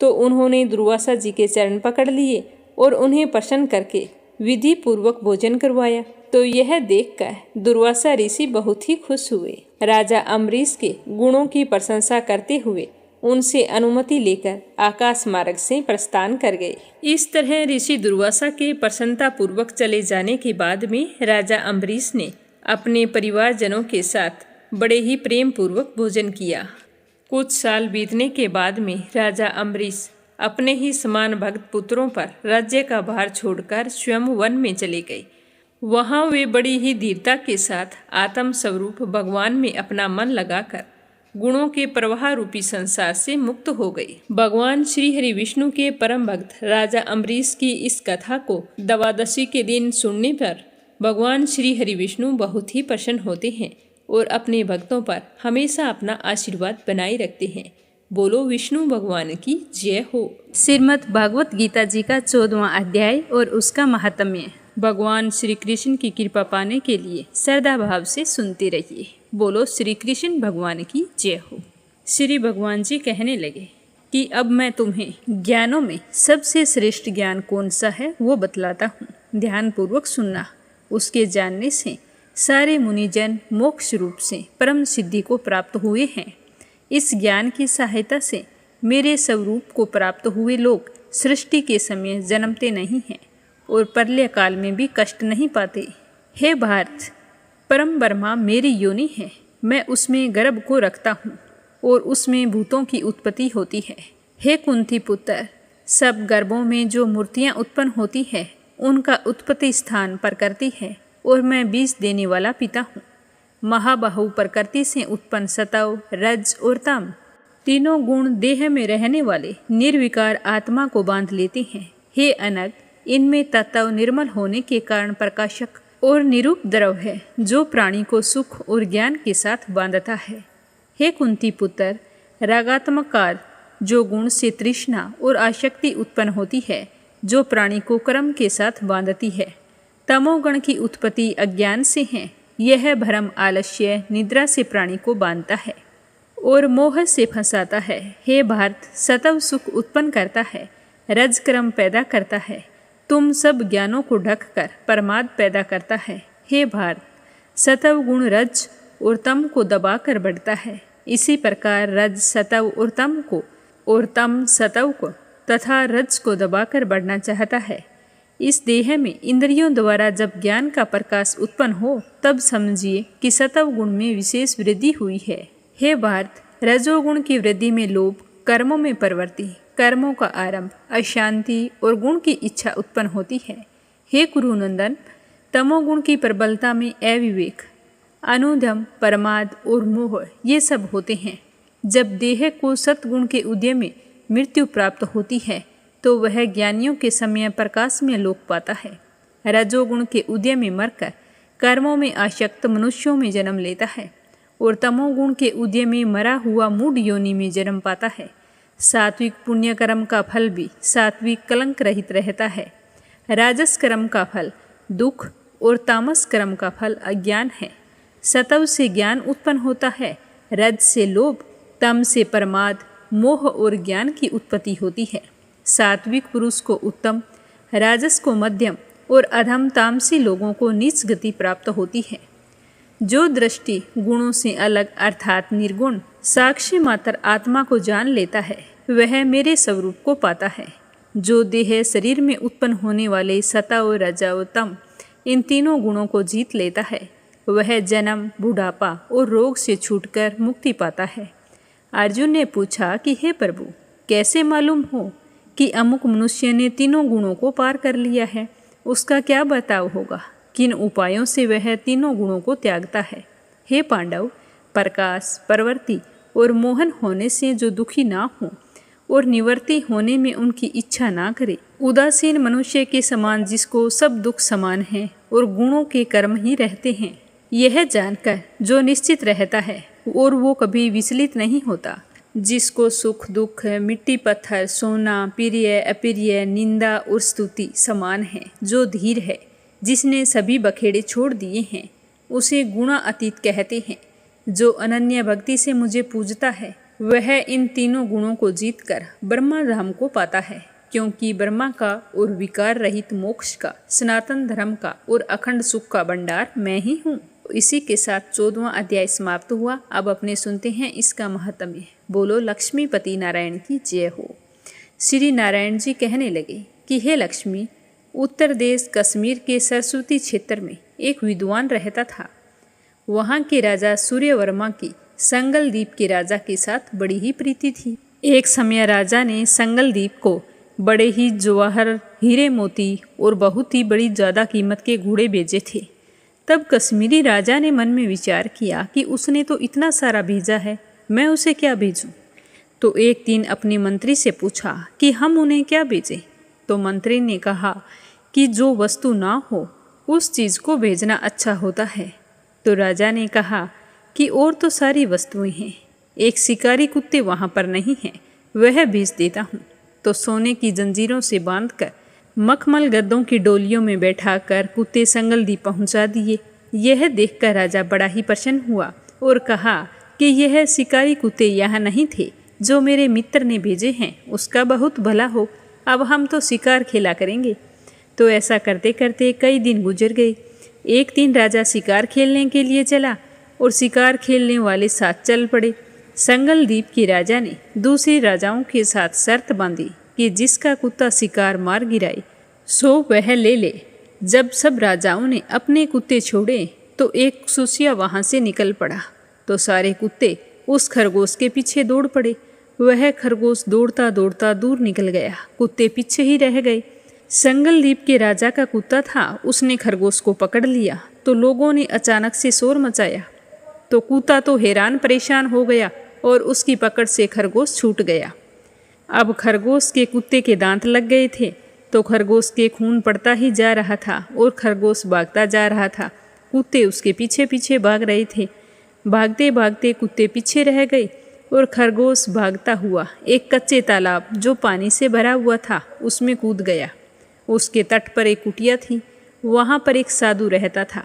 तो उन्होंने दुर्वासा जी के चरण पकड़ लिए और उन्हें प्रसन्न करके विधि पूर्वक भोजन करवाया। तो यह देखकर दुर्वासा ऋषि बहुत ही खुश हुए। राजा अम्बरीश के गुणों की प्रशंसा करते हुए उनसे अनुमति लेकर आकाश मार्ग से प्रस्थान कर गए। इस तरह ऋषि दुर्वासा के प्रसन्नता पूर्वक चले जाने के बाद में राजा अम्बरीश ने अपने परिवारजनों के साथ बड़े ही प्रेम पूर्वक भोजन किया। कुछ साल बीतने के बाद में राजा अम्बरीश अपने ही समान भक्त पुत्रों पर राज्य का भार छोड़कर स्वयं वन में चले गए। वहाँ वे बड़ी ही धीरता के साथ आत्म स्वरूप भगवान में अपना मन लगाकर गुणों के प्रवाह रूपी संसार से मुक्त हो गए। भगवान श्री हरि विष्णु के परम भक्त राजा अम्बरीश की इस कथा को द्वादशी के दिन सुनने पर भगवान श्री हरि विष्णु बहुत ही प्रसन्न होते हैं और अपने भक्तों पर हमेशा अपना आशीर्वाद बनाए रखते हैं। बोलो विष्णु भगवान की जय हो। श्रीमद् भागवत गीता जी का 14वां अध्याय और उसका महात्म्य। भगवान श्री कृष्ण की कृपा पाने के लिए श्रद्धा भाव से सुनते रहिए। बोलो श्री कृष्ण भगवान की जय हो। श्री भगवान जी कहने लगे कि अब मैं तुम्हें ज्ञानों में सबसे श्रेष्ठ ज्ञान कौन सा है वो बतलाता हूँ। ध्यानपूर्वक सुनना। उसके जानने से सारे मुनिजन मोक्ष रूप से परम सिद्धि को प्राप्त हुए हैं। इस ज्ञान की सहायता से मेरे स्वरूप को प्राप्त हुए लोग सृष्टि के समय जन्मते नहीं हैं और प्रलय काल में भी कष्ट नहीं पाते। हे भारत, परम ब्रह्मा मेरी योनि है। मैं उसमें गर्भ को रखता हूँ और उसमें भूतों की उत्पत्ति होती है। हे कुंती पुत्र, सब गर्भों में जो मूर्तियाँ उत्पन्न होती है उनका उत्पत्ति स्थान प्रकृति है और मैं बीज देने वाला पिता हूँ। महाबाहु प्रकृति से उत्पन्न सतव, रज और तम तीनों गुण देह में रहने वाले निर्विकार आत्मा को बांध लेते हैं। हे अनग, इनमें तत्व निर्मल होने के कारण प्रकाशक और निरूप द्रव है जो प्राणी को सुख और ज्ञान के साथ बांधता है। हे कुंती पुत्र, रागात्मक कार जो गुण से तृष्णा और आसक्ति उत्पन्न होती है जो प्राणी को कर्म के साथ बांधती है। तमोगण की उत्पत्ति अज्ञान से है। यह भ्रम, आलस्य, निद्रा से प्राणी को बांधता है और मोह से फंसाता है। हे भारत, सतव सुख उत्पन्न करता है, रज क्रम पैदा करता है, तुम सब ज्ञानों को ढककर प्रमाद पैदा करता है। हे भारत, सतव गुण रज और तम को दबाकर बढ़ता है। इसी प्रकार रज सतव और तम को और तम सतव को तथा रज को दबाकर बढ़ना चाहता है। इस देह में इंद्रियों द्वारा जब ज्ञान का प्रकाश उत्पन्न हो तब समझिए कि सतव गुण में विशेष वृद्धि हुई है। हे भारत, रजोगुण की वृद्धि में लोभ, कर्मों में प्रवृत्ति, कर्मों का आरंभ, अशांति और गुण की इच्छा उत्पन्न होती है। हे कुरुनंदन, तमोगुण की प्रबलता में अविवेक, अनुदम, प्रमाद और मोह ये सब होते हैं। जब देह को सतगुण के उदय में मृत्यु प्राप्त होती है तो वह ज्ञानियों के समय प्रकाश में लोक पाता है। रजोगुण के उदय में मरकर कर्मों में आसक्त मनुष्यों में जन्म लेता है और तमोगुण के उदय में मरा हुआ मूढ़ योनि में जन्म पाता है। सात्विक पुण्य कर्म का फल भी सात्विक कलंक रहित रहता है। राजस कर्म का फल दुख और तामस कर्म का फल अज्ञान है। सतव से ज्ञान उत्पन्न होता है, रज से लोभ, तम से प्रमाद, मोह और ज्ञान की उत्पत्ति होती है। सात्विक पुरुष को उत्तम, राजस को मध्यम और अधम तामसी लोगों को नीच गति प्राप्त होती है। जो दृष्टि गुणों से अलग अर्थात निर्गुण साक्षी मात्र आत्मा को जान लेता है वह मेरे स्वरूप को पाता है। जो देह शरीर में उत्पन्न होने वाले सतव, रजव, तम इन तीनों गुणों को जीत लेता है वह जन्म, बुढ़ापा और रोग से छूटकर मुक्ति पाता है। अर्जुन ने पूछा कि हे प्रभु, कैसे मालूम हो कि अमुक मनुष्य ने तीनों गुणों को पार कर लिया है? उसका क्या बर्ताव होगा? किन उपायों से वह तीनों गुणों को त्यागता है? हे पांडव, प्रकाश, प्रवृत्ति और मोहन होने से जो दुखी ना हो और निवृत्ति होने में उनकी इच्छा ना करे, उदासीन मनुष्य के समान जिसको सब दुख समान है और गुणों के कर्म ही रहते हैं, यह जानकर जो निश्चित रहता है और वो कभी विचलित नहीं होता, जिसको सुख दुख, मिट्टी पत्थर, सोना, प्रिय अप्रिय, निंदा और स्तुति समान है, जो धीर है, जिसने सभी बखेड़े छोड़ दिए हैं, उसे गुणा अतीत कहते हैं। जो अनन्य भक्ति से मुझे पूजता है वह इन तीनों गुणों को जीतकर ब्रह्मा धाम को पाता है, क्योंकि ब्रह्मा का और विकार रहित मोक्ष का, सनातन धर्म का और अखंड सुख का भंडार मैं ही हूँ। इसी के साथ 14वां अध्याय समाप्त हुआ। अब अपने सुनते हैं इसका महत्म्य। बोलो लक्ष्मीपति नारायण की जय हो। श्री नारायण जी कहने लगे कि हे लक्ष्मी, उत्तर देश कश्मीर के सरस्वती क्षेत्र में एक विद्वान रहता था। वहाँ के राजा सूर्यवर्मा की संगल द्वीप के राजा के साथ बड़ी ही प्रीति थी। एक समय राजा ने संगल द्वीप को बड़े ही जवाहर, हीरे मोती और बहुत ही बड़ी ज़्यादा कीमत के घोड़े भेजे थे। तब कश्मीरी राजा ने मन में विचार किया कि उसने तो इतना सारा भेजा है, मैं उसे क्या भेजूं? तो एक दिन अपने मंत्री से पूछा कि हम उन्हें क्या भेजें? तो मंत्री ने कहा कि जो वस्तु ना हो उस चीज़ को भेजना अच्छा होता है। तो राजा ने कहा कि और तो सारी वस्तुएं हैं, एक शिकारी कुत्ते वहाँ पर नहीं हैं, वह भेज देता हूँ। तो सोने की जंजीरों से बांधकर मखमल गद्दों की डोलियों में बैठाकर कुत्ते संगल द्वीप पहुँचा दिए। यह देखकर राजा बड़ा ही प्रसन्न हुआ और कहा कि यह शिकारी कुत्ते यहाँ नहीं थे जो मेरे मित्र ने भेजे हैं, उसका बहुत भला हो, अब हम तो शिकार खेला करेंगे। तो ऐसा करते करते कई दिन गुजर गए। एक दिन राजा शिकार खेलने के लिए चला और शिकार खेलने वाले साथ चल पड़े। संगल द्वीप के राजा ने दूसरे राजाओं के साथ शर्त बांधी कि जिसका कुत्ता शिकार मार गिराए सो वह ले ले। जब सब राजाओं ने अपने कुत्ते छोड़े तो एक सुसिया वहां से निकल पड़ा, तो सारे कुत्ते उस खरगोश के पीछे दौड़ पड़े। वह खरगोश दौड़ता दौड़ता दूर निकल गया, कुत्ते पीछे ही रह गए। संगल द्वीप के राजा का कुत्ता था, उसने खरगोश को पकड़ लिया तो लोगों ने अचानक से शोर मचाया, तो कुत्ता तो हैरान परेशान हो गया और उसकी पकड़ से खरगोश छूट गया। अब खरगोश के कुत्ते के दांत लग गए थे, तो खरगोश के खून पड़ता ही जा रहा था और खरगोश भागता जा रहा था। कुत्ते उसके पीछे पीछे भाग रहे थे। भागते भागते कुत्ते पीछे रह गए और खरगोश भागता हुआ एक कच्चे तालाब जो पानी से भरा हुआ था उसमें कूद गया। उसके तट पर एक कुटिया थी, वहाँ पर एक साधु रहता था,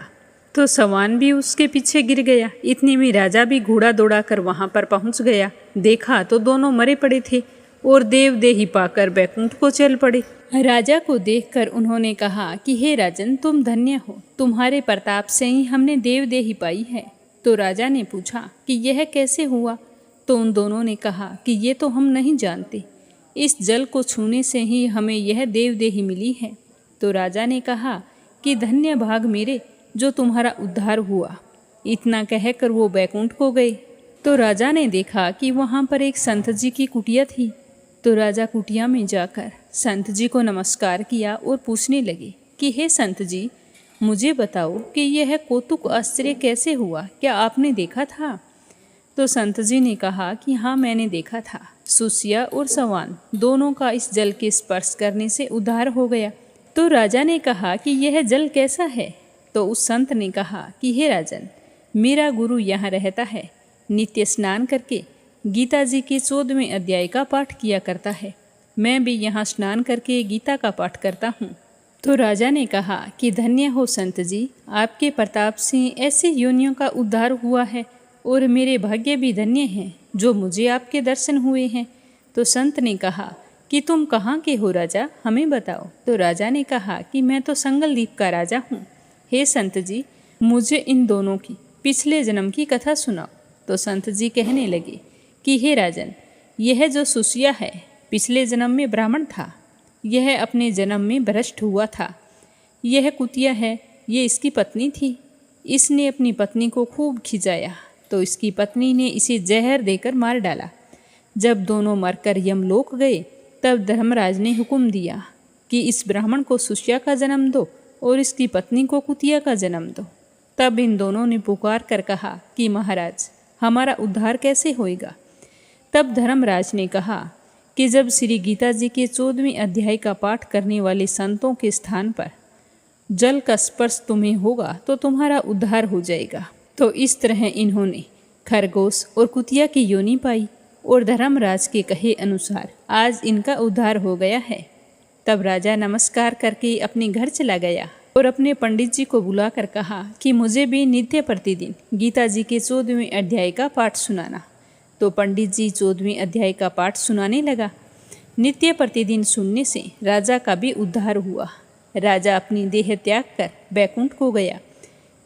तो सवान भी उसके पीछे गिर गया। इतने में राजा भी घोड़ा दौड़ा कर वहाँ पर पहुँच गया। देखा तो दोनों मरे पड़े थे और देवदेही पाकर बैकुंठ को चल पड़े। राजा को देखकर उन्होंने कहा कि हे राजन, तुम धन्य हो, तुम्हारे प्रताप से ही हमने देवदेही पाई है। तो राजा ने पूछा कि यह कैसे हुआ? तो उन दोनों ने कहा कि ये तो हम नहीं जानते, इस जल को छूने से ही हमें यह देवदेही मिली है। तो राजा ने कहा कि धन्य भाग मेरे जो तुम्हारा उद्धार हुआ। इतना कहकर वो बैकुंठ को गए। तो राजा ने देखा कि वहाँ पर एक संत जी की कुटिया थी। तो राजा कुटिया में जाकर संत जी को नमस्कार किया और पूछने लगे कि हे संत जी, मुझे बताओ कि यह कौतुक आश्चर्य कैसे हुआ, क्या आपने देखा था? तो संत जी ने कहा कि हाँ, मैंने देखा था। सुसिया और सवान दोनों का इस जल के स्पर्श करने से उद्धार हो गया। तो राजा ने कहा कि यह जल कैसा है? तो उस संत ने कहा कि हे राजन, मेरा गुरु यहाँ रहता है, नित्य स्नान करके गीता जी के 14वें अध्याय का पाठ किया करता है। मैं भी यहाँ स्नान करके गीता का पाठ करता हूँ। तो राजा ने कहा कि धन्य हो संत जी, आपके प्रताप से ऐसे योनियों का उद्धार हुआ है और मेरे भाग्य भी धन्य हैं जो मुझे आपके दर्शन हुए हैं। तो संत ने कहा कि तुम कहाँ के हो राजा, हमें बताओ। तो राजा ने कहा कि मैं तो संगल द्वीप का राजा हूँ। हे संत जी, मुझे इन दोनों की पिछले जन्म की कथा सुनाओ। तो संत जी कहने लगे कि हे राजन, यह जो सुसिया है पिछले जन्म में ब्राह्मण था, यह अपने जन्म में भ्रष्ट हुआ था। यह कुतिया है, ये इसकी पत्नी थी। इसने अपनी पत्नी को खूब खिंचाया तो इसकी पत्नी ने इसे जहर देकर मार डाला। जब दोनों मरकर यमलोक गए तब धर्मराज ने हुक्म दिया कि इस ब्राह्मण को सुसिया का जन्म दो और इसकी पत्नी को कुतिया का जन्म दो। तब इन दोनों ने पुकार कर कहा कि महाराज, हमारा उद्धार कैसे होएगा? तब धर्मराज ने कहा कि जब श्री गीता जी के 14वें अध्याय का पाठ करने वाले संतों के स्थान पर जल का स्पर्श तुम्हें होगा तो तुम्हारा उद्धार हो जाएगा। तो इस तरह इन्होंने खरगोश और कुतिया की योनि पाई और धर्मराज के कहे अनुसार आज इनका उद्धार हो गया है। तब राजा नमस्कार करके अपने घर चला गया और अपने पंडित जी को बुलाकर कहा कि मुझे भी नित्य प्रतिदिन गीता जी के 14वें अध्याय का पाठ सुनाना। तो पंडित जी 14वें अध्याय का पाठ सुनाने लगा। नित्य प्रतिदिन सुनने से राजा का भी उद्धार हुआ। राजा अपनी देह त्याग कर बैकुंठ को गया।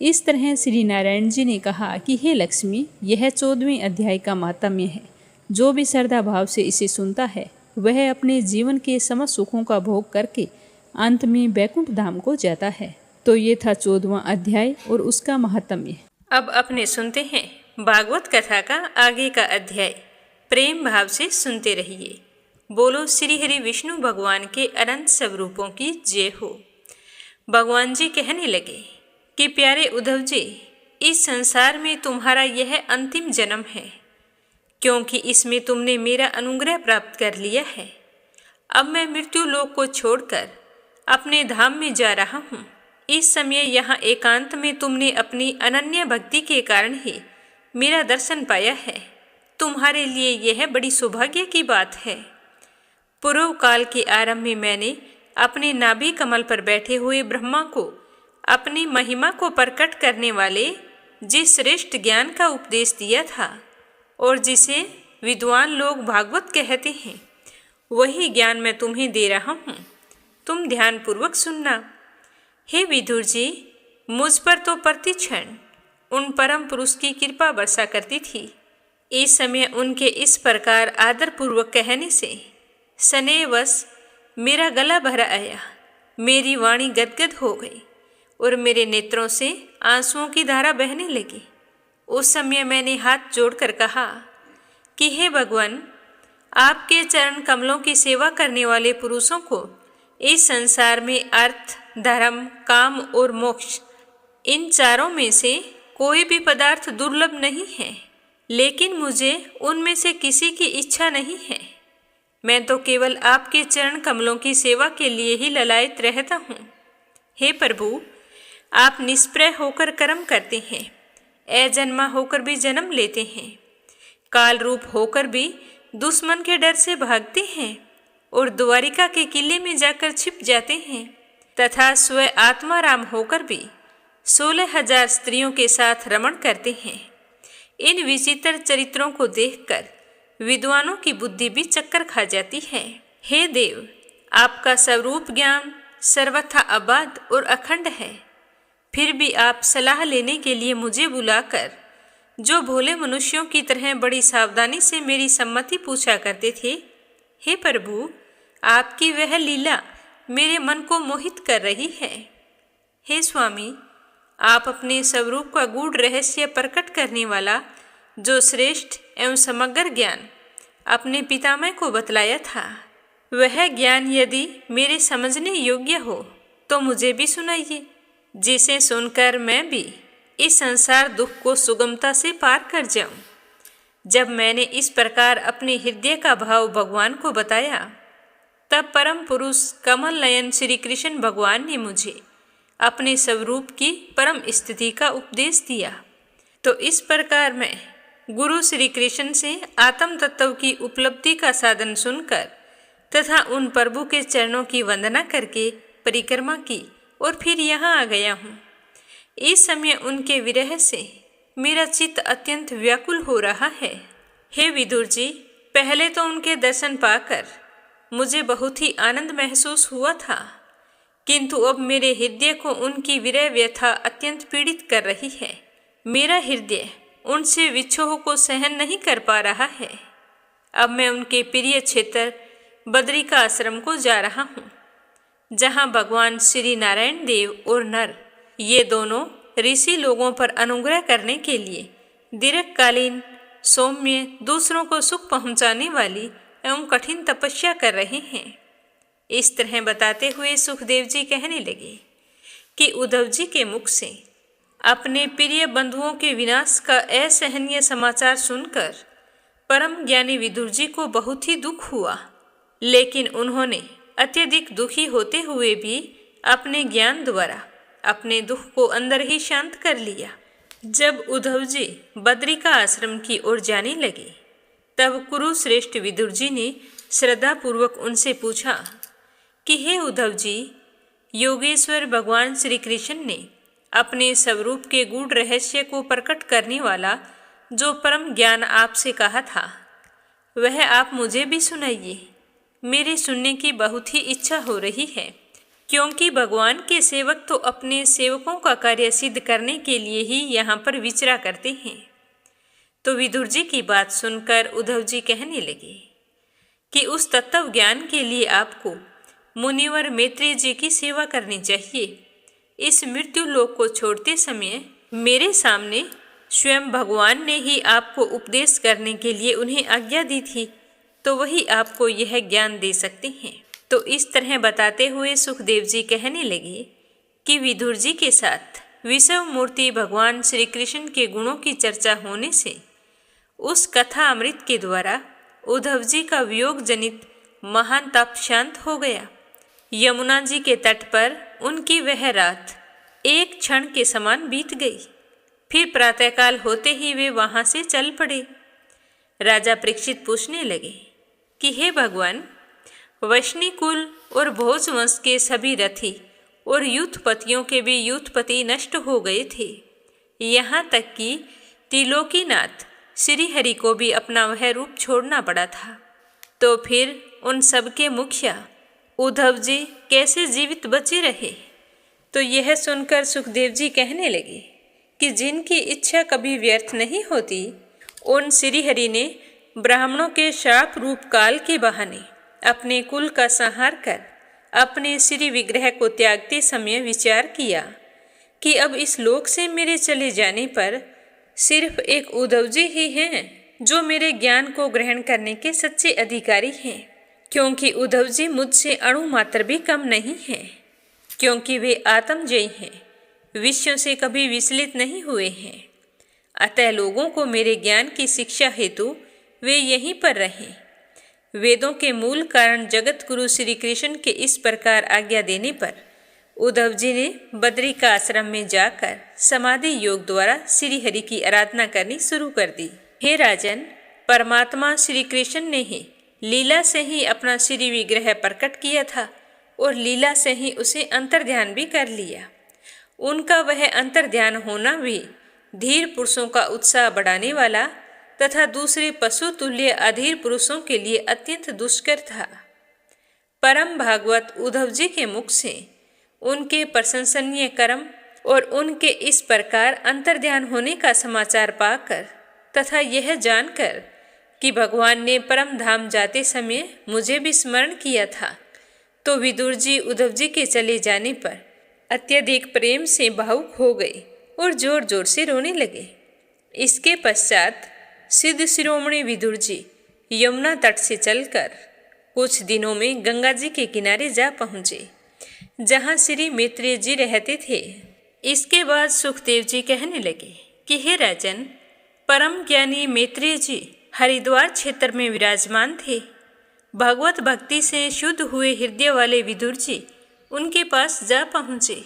इस तरह श्री नारायण जी ने कहा कि हे लक्ष्मी, यह 14वें अध्याय का महात्म्य है। जो भी श्रद्धा भाव से इसे सुनता है वह अपने जीवन के समस्त सुखों का भोग करके अंत में बैकुंठ धाम को जाता है। तो ये था 14वां अध्याय और उसका महात्म्य। अब अपने सुनते हैं भागवत कथा का आगे का अध्याय। प्रेम भाव से सुनते रहिए। बोलो श्री हरि विष्णु भगवान के अनंत स्वरूपों की जय हो। भगवान जी कहने लगे कि प्यारे उद्धव जी, इस संसार में तुम्हारा यह अंतिम जन्म है, क्योंकि इसमें तुमने मेरा अनुग्रह प्राप्त कर लिया है। अब मैं मृत्यु लोक को छोड़कर अपने धाम में जा रहा हूँ। इस समय यहाँ एकांत में तुमने अपनी अनन्य भक्ति के कारण ही मेरा दर्शन पाया है। तुम्हारे लिए यह बड़ी सौभाग्य की बात है। पूर्व काल के आरंभ में मैंने अपने नाभि कमल पर बैठे हुए ब्रह्मा को अपनी महिमा को प्रकट करने वाले जिस श्रेष्ठ ज्ञान का उपदेश दिया था, और जिसे विद्वान लोग भागवत कहते हैं, वही ज्ञान मैं तुम्हें दे रहा हूँ। तुम ध्यानपूर्वक सुनना। हे विदुर जी, मुझ पर तो प्रतिक्षण उन परम पुरुष की कृपा वर्षा करती थी। इस समय उनके इस प्रकार आदरपूर्वक कहने से स्नेहवश मेरा गला भर आया, मेरी वाणी गदगद हो गई और मेरे नेत्रों से आंसुओं की धारा बहने लगी। उस समय मैंने हाथ जोड़कर कहा कि हे भगवान, आपके चरण कमलों की सेवा करने वाले पुरुषों को इस संसार में अर्थ, धर्म, काम और मोक्ष, इन चारों में से कोई भी पदार्थ दुर्लभ नहीं है, लेकिन मुझे उनमें से किसी की इच्छा नहीं है। मैं तो केवल आपके चरण कमलों की सेवा के लिए ही ललायत रहता हूँ। हे प्रभु, आप निष्प्रय होकर कर्म करते हैं, अजन्मा होकर भी जन्म लेते हैं, काल रूप होकर भी दुश्मन के डर से भागते हैं और द्वारिका के किले में जाकर छिप जाते हैं, तथा स्वयं आत्माराम होकर भी 16,000 स्त्रियों के साथ रमण करते हैं। इन विचित्र चरित्रों को देखकर विद्वानों की बुद्धि भी चक्कर खा जाती है। हे देव, आपका स्वरूप ज्ञान सर्वथा अबाध और अखंड है, फिर भी आप सलाह लेने के लिए मुझे बुलाकर जो भोले मनुष्यों की तरह बड़ी सावधानी से मेरी सम्मति पूछा करते थे, हे प्रभु, आपकी वह लीला मेरे मन को मोहित कर रही है। हे स्वामी, आप अपने स्वरूप का गूढ़ रहस्य प्रकट करने वाला जो श्रेष्ठ एवं समग्र ज्ञान अपने पितामह को बतलाया था, वह ज्ञान यदि मेरे समझने योग्य हो तो मुझे भी सुनाइए, जिसे सुनकर मैं भी इस संसार दुख को सुगमता से पार कर जाऊं। जब मैंने इस प्रकार अपने हृदय का भाव भगवान को बताया, तब परम पुरुष कमल नयन श्री कृष्ण भगवान ने मुझे अपने स्वरूप की परम स्थिति का उपदेश दिया। तो इस प्रकार मैं गुरु श्री कृष्ण से आत्म तत्व की उपलब्धि का साधन सुनकर तथा उन प्रभु के चरणों की वंदना करके परिक्रमा की और फिर यहाँ आ गया हूँ। इस समय उनके विरह से मेरा चित्त अत्यंत व्याकुल हो रहा है। हे विदुर जी, पहले तो उनके दर्शन पाकर मुझे बहुत ही आनंद महसूस हुआ था, किंतु अब मेरे हृदय को उनकी विरह व्यथा अत्यंत पीड़ित कर रही है। मेरा हृदय उनसे विच्छोह को सहन नहीं कर पा रहा है। अब मैं उनके प्रिय क्षेत्र बद्रिका आश्रम को जा रहा हूँ, जहाँ भगवान श्री नारायण देव और नर, ये दोनों ऋषि लोगों पर अनुग्रह करने के लिए दीर्घकालीन, सौम्य, दूसरों को सुख पहुँचाने वाली एवं कठिन तपस्या कर रहे हैं। इस तरह बताते हुए सुखदेव जी कहने लगे कि उद्धव जी के मुख से अपने प्रिय बंधुओं के विनाश का असहनीय समाचार सुनकर परम ज्ञानी विदुर जी को बहुत ही दुख हुआ, लेकिन उन्होंने अत्यधिक दुखी होते हुए भी अपने ज्ञान द्वारा अपने दुख को अंदर ही शांत कर लिया। जब उद्धव जी बद्रिका आश्रम की ओर जाने लगे, तब कुरुश्रेष्ठ विदुर जी ने श्रद्धापूर्वक उनसे पूछा कि हे उद्धव जी, योगेश्वर भगवान श्री कृष्ण ने अपने स्वरूप के गूढ़ रहस्य को प्रकट करने वाला जो परम ज्ञान आपसे कहा था, वह आप मुझे भी सुनाइए। मेरे सुनने की बहुत ही इच्छा हो रही है, क्योंकि भगवान के सेवक तो अपने सेवकों का कार्य सिद्ध करने के लिए ही यहाँ पर विचरा करते हैं। तो विदुर जी की बात सुनकर उद्धव जी कहने लगे कि उस तत्व ज्ञान के लिए आपको मुनिवर मैत्रेय जी की सेवा करनी चाहिए। इस मृत्यु लोक को छोड़ते समय मेरे सामने स्वयं भगवान ने ही आपको उपदेश करने के लिए उन्हें आज्ञा दी थी, तो वही आपको यह ज्ञान दे सकते हैं। तो इस तरह बताते हुए सुखदेव जी कहने लगे कि विदुर जी के साथ विश्व मूर्ति भगवान श्री कृष्ण के गुणों की चर्चा होने से उस कथा अमृत के द्वारा उद्धव जी का वियोग जनित महान ताप शांत हो गया। यमुना जी के तट पर उनकी वह रात एक क्षण के समान बीत गई। फिर प्रातःकाल होते ही वे वहां से चल पड़े। राजा परीक्षित पूछने लगे कि हे भगवान, वैष्णी कुल और भोज वंश के सभी रथी और यूथपतियों के भी यूथपति नष्ट हो गए थे, यहाँ तक कि त्रिलोकीनाथ श्री हरि को भी अपना वह रूप छोड़ना पड़ा था। तो फिर उन सबके मुखिया उद्धव जी कैसे जीवित बचे रहे? तो यह सुनकर सुखदेव जी कहने लगे कि जिनकी इच्छा कभी व्यर्थ नहीं होती, उन श्रीहरि ने ब्राह्मणों के शाप रूप काल के बहाने अपने कुल का संहार कर अपने श्री विग्रह को त्यागते समय विचार किया कि अब इस लोक से मेरे चले जाने पर सिर्फ एक उद्धव जी ही हैं जो मेरे ज्ञान को ग्रहण करने के सच्चे अधिकारी हैं, क्योंकि उद्धव जी मुझसे अणु मात्र भी कम नहीं हैं, क्योंकि वे आत्मजयी हैं, विषयों से कभी विचलित नहीं हुए हैं। अतः लोगों को मेरे ज्ञान की शिक्षा हेतु वे यहीं पर रहें। वेदों के मूल कारण जगत गुरु श्री कृष्ण के इस प्रकार आज्ञा देने पर उद्धव जी ने बद्री का आश्रम में जाकर समाधि योग द्वारा श्री हरि की आराधना करनी शुरू कर दी। हे राजन, परमात्मा श्री कृष्ण ने ही लीला से ही अपना श्री विग्रह प्रकट किया था और लीला से ही उसे अंतर्ध्यान भी कर लिया। उनका वह अंतर्ध्यान होना भी धीर पुरुषों का उत्साह बढ़ाने वाला तथा दूसरे पशु तुल्य अधीर पुरुषों के लिए अत्यंत दुष्कर था। परम भागवत उद्धव जी के मुख से उनके प्रशंसनीय कर्म और उनके इस प्रकार अंतर्ध्यान होने का समाचार पाकर तथा यह जानकर कि भगवान ने परम धाम जाते समय मुझे भी स्मरण किया था, तो विदुर जी उद्धव जी के चले जाने पर अत्यधिक प्रेम से भावुक हो गए और जोर जोर से रोने लगे। इसके पश्चात सिद्ध शिरोमणि विदुर जी यमुना तट से चलकर कुछ दिनों में गंगा जी के किनारे जा पहुँचे, जहाँ श्री मैत्रेय जी रहते थे। इसके बाद सुखदेव जी कहने लगे कि हे राजन, परम ज्ञानी मैत्रेय जी हरिद्वार क्षेत्र में विराजमान थे। भगवत भक्ति से शुद्ध हुए हृदय वाले विदुर जी उनके पास जा पहुँचे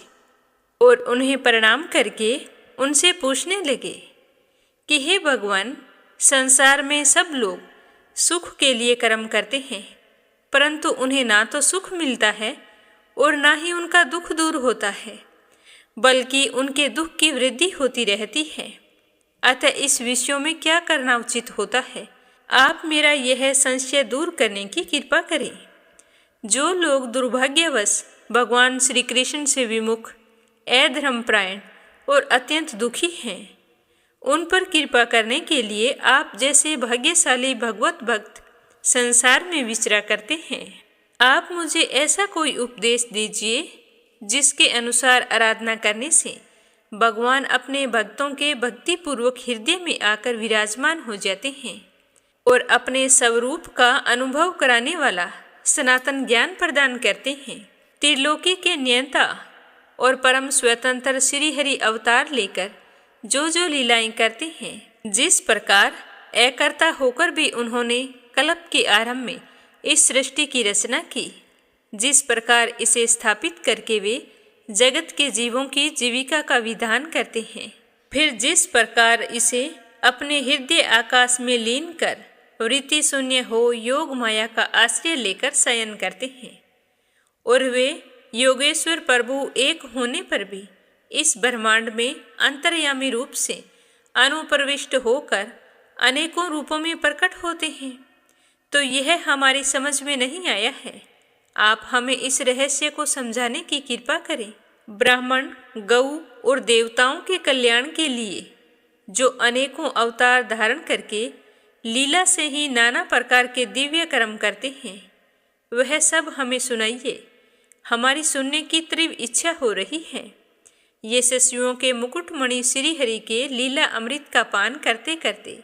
और उन्हें प्रणाम करके उनसे पूछने लगे कि हे भगवान, संसार में सब लोग सुख के लिए कर्म करते हैं, परंतु उन्हें ना तो सुख मिलता है और ना ही उनका दुख दूर होता है, बल्कि उनके दुख की वृद्धि होती रहती है। अतः इस विषयों में क्या करना उचित होता है, आप मेरा यह संशय दूर करने की कृपा करें। जो लोग दुर्भाग्यवश भगवान श्री कृष्ण से विमुख, अधर्मपरायण और अत्यंत दुखी हैं, उन पर कृपा करने के लिए आप जैसे भाग्यशाली भगवत भक्त संसार में विचरा करते हैं। आप मुझे ऐसा कोई उपदेश दीजिए जिसके अनुसार आराधना करने से भगवान अपने भक्तों के भक्तिपूर्वक हृदय में आकर विराजमान हो जाते हैं और अपने स्वरूप का अनुभव कराने वाला सनातन ज्ञान प्रदान करते हैं। त्रिलोकी के नियंता और परम स्वतंत्र श्री हरि अवतार लेकर जो जो लीलाएं करते हैं, जिस प्रकार अकर्ता होकर भी उन्होंने कल्प के आरंभ में इस सृष्टि की रचना की, जिस प्रकार इसे स्थापित करके वे जगत के जीवों की जीविका का विधान करते हैं, फिर जिस प्रकार इसे अपने हृदय आकाश में लीन कर वृत्ति शून्य हो योग माया का आश्रय लेकर शयन करते हैं, और वे योगेश्वर प्रभु एक होने पर भी इस ब्रह्मांड में अंतर्यामी रूप से अनुप्रविष्ट होकर अनेकों रूपों में प्रकट होते हैं, तो यह हमारी समझ में नहीं आया है। आप हमें इस रहस्य को समझाने की कृपा करें। ब्राह्मण, गऊ और देवताओं के कल्याण के लिए जो अनेकों अवतार धारण करके लीला से ही नाना प्रकार के दिव्य कर्म करते हैं, वह सब हमें सुनाइए। हमारी सुनने की तीव्र इच्छा हो रही है। ये शिष्यों के मुकुटमणि श्री हरि के लीला अमृत का पान करते करते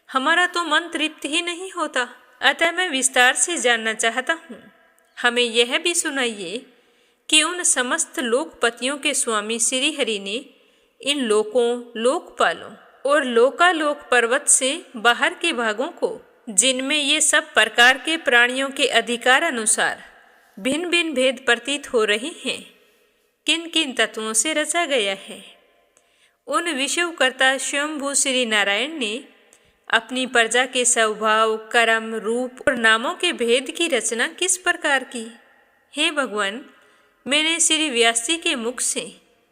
हमारा तो मन तृप्त ही नहीं होता, अतः मैं विस्तार से जानना चाहता हूँ। हमें यह भी सुनाइए कि उन समस्त लोकपतियों के स्वामी श्री हरि ने इन लोकों, लोकपालों और लोकालोक पर्वत से बाहर के भागों को, जिनमें ये सब प्रकार के प्राणियों के अधिकार अनुसार भिन्न भिन्न भेद प्रतीत हो रहे हैं, किन किन तत्वों से रचा गया है। उन विश्वकर्ता स्वयंभू श्री नारायण ने अपनी प्रजा के स्वभाव, कर्म, रूप और नामों के भेद की रचना किस प्रकार की? हे भगवान, मैंने श्री व्यास जी के मुख से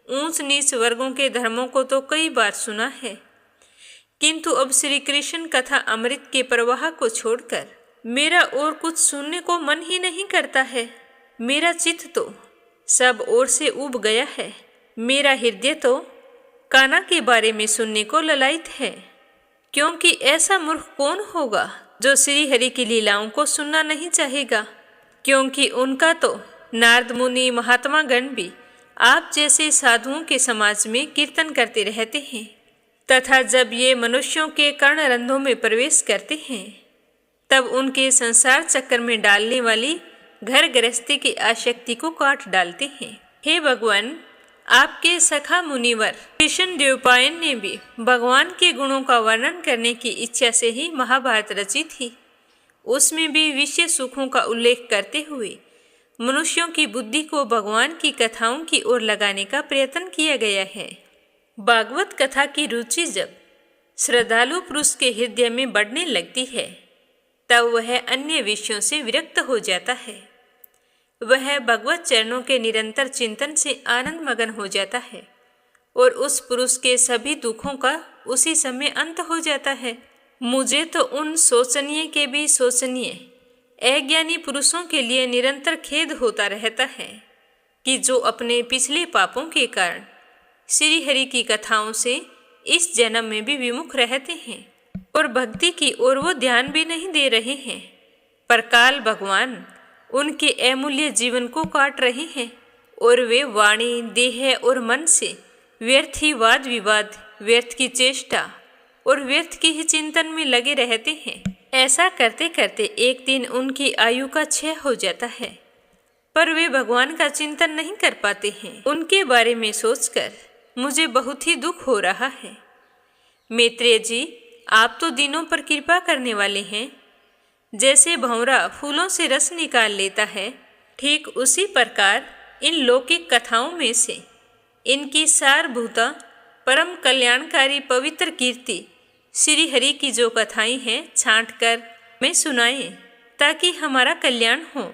ऊंच नीच वर्गों के धर्मों को तो कई बार सुना है, किंतु अब श्री कृष्ण कथा अमृत के प्रवाह को छोड़कर मेरा और कुछ सुनने को मन ही नहीं करता है। मेरा चित्त तो सब ओर से उब गया है। मेरा हृदय तो कान्हा के बारे में सुनने को ललायित है, क्योंकि ऐसा मूर्ख कौन होगा जो श्री हरि की लीलाओं को सुनना नहीं चाहेगा, क्योंकि उनका तो नारद मुनि महात्मा गण भी आप जैसे साधुओं के समाज में कीर्तन करते रहते हैं, तथा जब ये मनुष्यों के कर्णरंध्रों में प्रवेश करते हैं तब उनके संसार चक्कर में डालने वाली घर गृहस्थी की आसक्ति को काट डालते हैं। हे भगवान, आपके सखा मुनिवर कृष्ण द्वैपायन ने भी भगवान के गुणों का वर्णन करने की इच्छा से ही महाभारत रची थी। उसमें भी विषय सुखों का उल्लेख करते हुए मनुष्यों की बुद्धि को भगवान की कथाओं की ओर लगाने का प्रयत्न किया गया है। भागवत कथा की रुचि जब श्रद्धालु पुरुष के हृदय में बढ़ने लगती है तब वह अन्य विषयों से विरक्त हो जाता है। वह भगवत चरणों के निरंतर चिंतन से आनंद मगन हो जाता है और उस पुरुष के सभी दुखों का उसी समय अंत हो जाता है। मुझे तो उन शोचनीय के भी शोचनीय अज्ञानी पुरुषों के लिए निरंतर खेद होता रहता है कि जो अपने पिछले पापों के कारण श्री हरि की कथाओं से इस जन्म में भी विमुख रहते हैं और भक्ति की ओर वो ध्यान भी नहीं दे रहे हैं, पर काल भगवान उनके अमूल्य जीवन को काट रहे हैं और वे वाणी, देह और मन से व्यर्थ ही वाद विवाद, व्यर्थ की चेष्टा और व्यर्थ की ही चिंतन में लगे रहते हैं। ऐसा करते करते एक दिन उनकी आयु का क्षय हो जाता है, पर वे भगवान का चिंतन नहीं कर पाते हैं। उनके बारे में सोचकर मुझे बहुत ही दुख हो रहा है। मैत्रेय जी, आप तो दिनों पर कृपा करने वाले हैं। जैसे भंवरा फूलों से रस निकाल लेता है, ठीक उसी प्रकार इन लौकिक कथाओं में से इनकी सारभूता परम कल्याणकारी पवित्र कीर्ति श्री हरि की जो कथाएं हैं छांट कर में सुनाएं, ताकि हमारा कल्याण हो।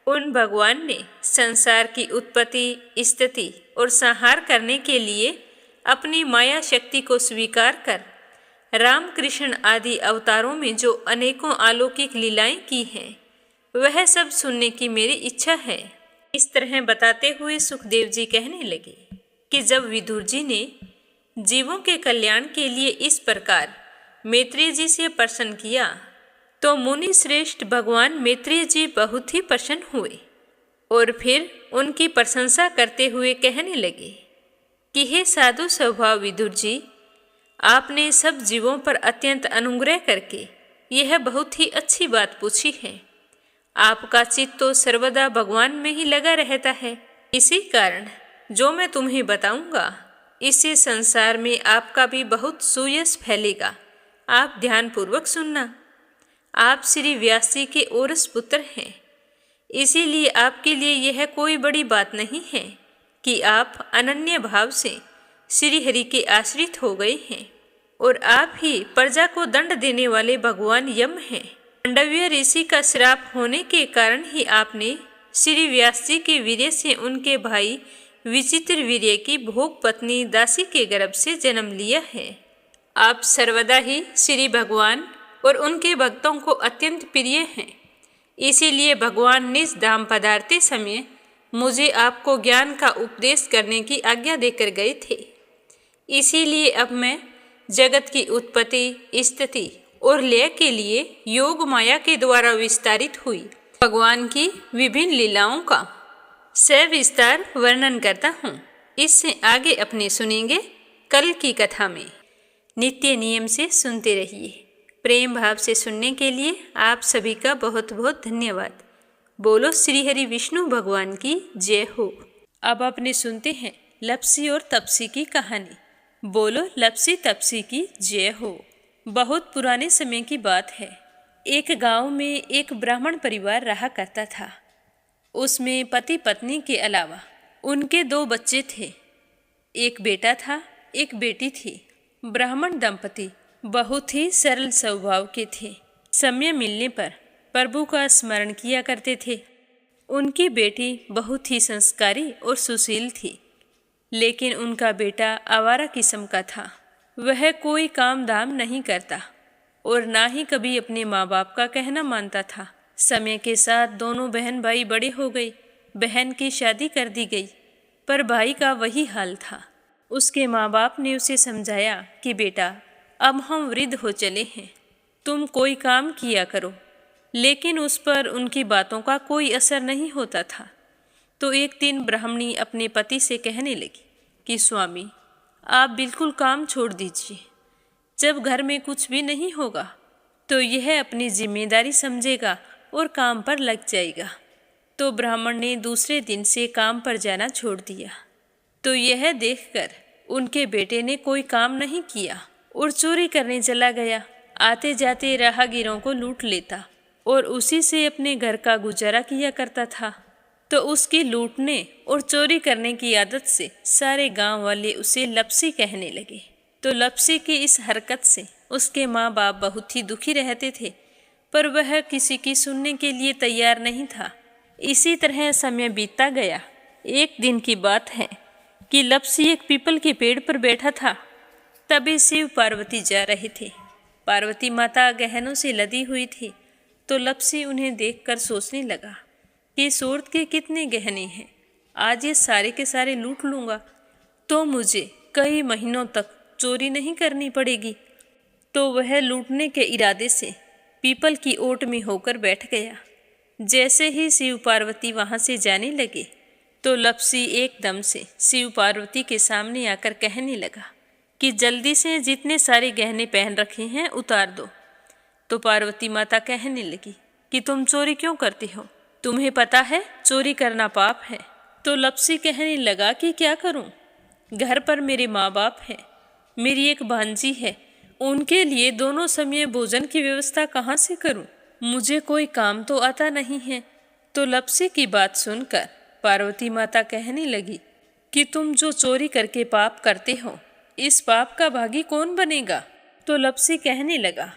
उन भगवान ने संसार की उत्पत्ति, स्थिति और संहार करने के लिए अपनी माया शक्ति को स्वीकार कर राम कृष्ण आदि अवतारों में जो अनेकों अलौकिक लीलाएं की हैं, वह सब सुनने की मेरी इच्छा है। इस तरह बताते हुए सुखदेव जी कहने लगे कि जब विदुर जी ने जीवों के कल्याण के लिए इस प्रकार मैत्रेय जी से प्रश्न किया, तो मुनि श्रेष्ठ भगवान मैत्रेय जी बहुत ही प्रसन्न हुए और फिर उनकी प्रशंसा करते हुए कहने लगे कि हे साधु स्वभाव विदुर जी, आपने सब जीवों पर अत्यंत अनुग्रह करके यह बहुत ही अच्छी बात पूछी है। आपका चित्त तो सर्वदा भगवान में ही लगा रहता है। इसी कारण जो मैं तुम्हें बताऊंगा, इससे संसार में आपका भी बहुत सुयश फैलेगा। आप ध्यानपूर्वक सुनना। आप श्री व्यास जी के औरस पुत्र हैं, इसीलिए आपके लिए यह कोई बड़ी बात नहीं है कि आप अनन्य भाव से श्री हरि के आश्रित हो गए हैं और आप ही प्रजा को दंड देने वाले भगवान यम हैं। मांडव्य ऋषि का श्राप होने के कारण ही आपने श्री व्यास जी के वीर्य से उनके भाई विचित्र वीर्य की भोग पत्नी दासी के गर्भ से जन्म लिया है। आप सर्वदा ही श्री भगवान और उनके भक्तों को अत्यंत प्रिय हैं। इसीलिए भगवान निज धाम पधारते समय मुझे आपको ज्ञान का उपदेश करने की आज्ञा देकर गए थे। इसीलिए अब मैं जगत की उत्पत्ति, स्थिति और लय के लिए योग माया के द्वारा विस्तारित हुई भगवान की विभिन्न लीलाओं का सविस्तार वर्णन करता हूँ। इससे आगे अपने सुनेंगे कल की कथा में। नित्य नियम से सुनते रहिए। प्रेम भाव से सुनने के लिए आप सभी का बहुत बहुत धन्यवाद। बोलो श्री हरि विष्णु भगवान की जय हो। अब अपने सुनते हैं लपसी और तपसी की कहानी। बोलो लपसी तपसी की जय हो। बहुत पुराने समय की बात है। एक गांव में एक ब्राह्मण परिवार रहा करता था। उसमें पति पत्नी के अलावा उनके 2 बच्चे थे। एक बेटा था, एक बेटी थी। ब्राह्मण दंपति बहुत ही सरल स्वभाव के थे। समय मिलने पर प्रभु का स्मरण किया करते थे। उनकी बेटी बहुत ही संस्कारी और सुशील थी, लेकिन उनका बेटा आवारा किस्म का था। वह कोई काम धाम नहीं करता और ना ही कभी अपने माँ बाप का कहना मानता था। समय के साथ दोनों बहन भाई बड़े हो गए। बहन की शादी कर दी गई, पर भाई का वही हाल था। उसके माँ बाप ने उसे समझाया कि बेटा, अब हम वृद्ध हो चले हैं, तुम कोई काम किया करो, लेकिन उस पर उनकी बातों का कोई असर नहीं होता था। तो एक दिन ब्राह्मणी अपने पति से कहने लगी कि स्वामी, आप बिल्कुल काम छोड़ दीजिए। जब घर में कुछ भी नहीं होगा तो यह अपनी जिम्मेदारी समझेगा और काम पर लग जाएगा। तो ब्राह्मण ने दूसरे दिन से काम पर जाना छोड़ दिया। तो यह देखकर उनके बेटे ने कोई काम नहीं किया और चोरी करने चला गया। आते जाते राहगीरों को लूट लेता और उसी से अपने घर का गुजारा किया करता था। तो उसकी लूटने और चोरी करने की आदत से सारे गांव वाले उसे लपसी कहने लगे। तो लपसी की इस हरकत से उसके माँ बाप बहुत ही दुखी रहते थे, पर वह किसी की सुनने के लिए तैयार नहीं था। इसी तरह समय बीतता गया। एक दिन की बात है कि लपसी एक पीपल के पेड़ पर बैठा था। तभी शिव पार्वती जा रहे थे। पार्वती माता गहनों से लदी हुई थी। तो लपसी उन्हें देखकर सोचने लगा कि सूरत के कितने गहने हैं, आज ये सारे के सारे लूट लूँगा तो मुझे कई महीनों तक चोरी नहीं करनी पड़ेगी। तो वह लूटने के इरादे से पीपल की ओट में होकर बैठ गया। जैसे ही शिव पार्वती वहाँ से जाने लगे तो लपसी एकदम से शिव पार्वती के सामने आकर कहने लगा कि जल्दी से जितने सारे गहने पहन रखे हैं उतार दो। तो पार्वती माता कहने लगी कि तुम चोरी क्यों करती हो, तुम्हें पता है चोरी करना पाप है। तो लपसी कहने लगा कि क्या करूं, घर पर मेरे माँ बाप हैं, मेरी एक भांजी है, उनके लिए दोनों समय भोजन की व्यवस्था कहाँ से करूं, मुझे कोई काम तो आता नहीं है। तो लपसी की बात सुनकर पार्वती माता कहने लगी कि तुम जो चोरी करके पाप करते हो, इस पाप का भागी कौन बनेगा। तो लपसी कहने लगा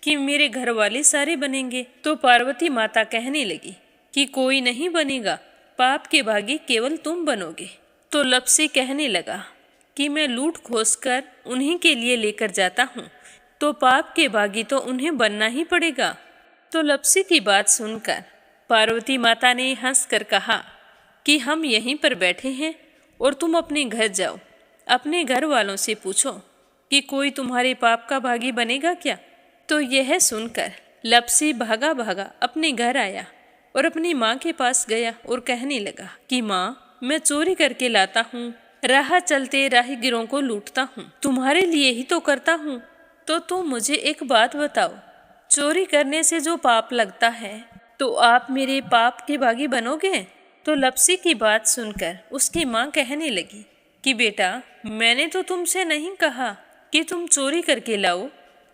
कि मेरे घर वाले सारे बनेंगे। तो पार्वती माता कहने लगी कि कोई नहीं बनेगा, पाप के भागी केवल तुम बनोगे। तो लपसी कहने लगा कि मैं लूट खोस कर उन्हीं के लिए लेकर जाता हूँ, तो पाप के भागी तो उन्हें बनना ही पड़ेगा। तो लपसी की बात सुनकर पार्वती माता ने हंसकर कहा कि हम यहीं पर बैठे हैं और तुम अपने घर जाओ, अपने घर वालों से पूछो कि कोई तुम्हारे पाप का भागी बनेगा क्या। तो यह सुनकर लपसी भागा भागा अपने घर आया और अपनी माँ के पास गया और कहने लगा कि माँ, मैं चोरी करके लाता हूँ, राह चलते राहगीरों को लूटता हूँ, तुम्हारे लिए ही तो करता हूँ। तो तुम मुझे एक बात बताओ, चोरी करने से जो पाप लगता है तो आप मेरे पाप के भागी बनोगे। तो लपसी की बात सुनकर उसकी माँ कहने लगी कि बेटा, मैंने तो तुमसे नहीं कहा कि तुम चोरी करके लाओ,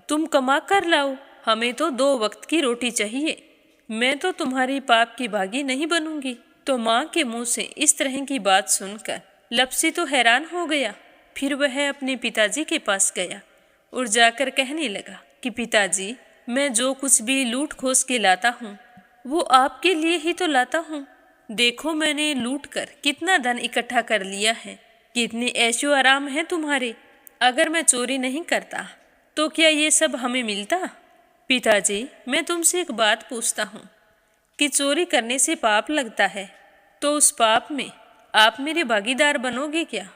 तुम कमा कर लाओ, हमें तो 2 वक्त की रोटी चाहिए, मैं तो तुम्हारी पाप की भागी नहीं बनूंगी। तो माँ के मुंह से इस तरह की बात सुनकर लपसी तो हैरान हो गया। फिर वह अपने पिताजी के पास गया और जाकर कहने लगा कि पिताजी, मैं जो कुछ भी लूट खोस के लाता हूँ वो आपके लिए ही तो लाता हूँ। देखो मैंने लूट कर कितना धन इकट्ठा कर लिया है, कितने ऐशो आराम है तुम्हारे। अगर मैं चोरी नहीं करता तो क्या ये सब हमें मिलता। पिताजी, मैं तुमसे एक बात पूछता हूँ कि चोरी करने से पाप लगता है, तो उस पाप में आप मेरे भागीदार बनोगे क्या।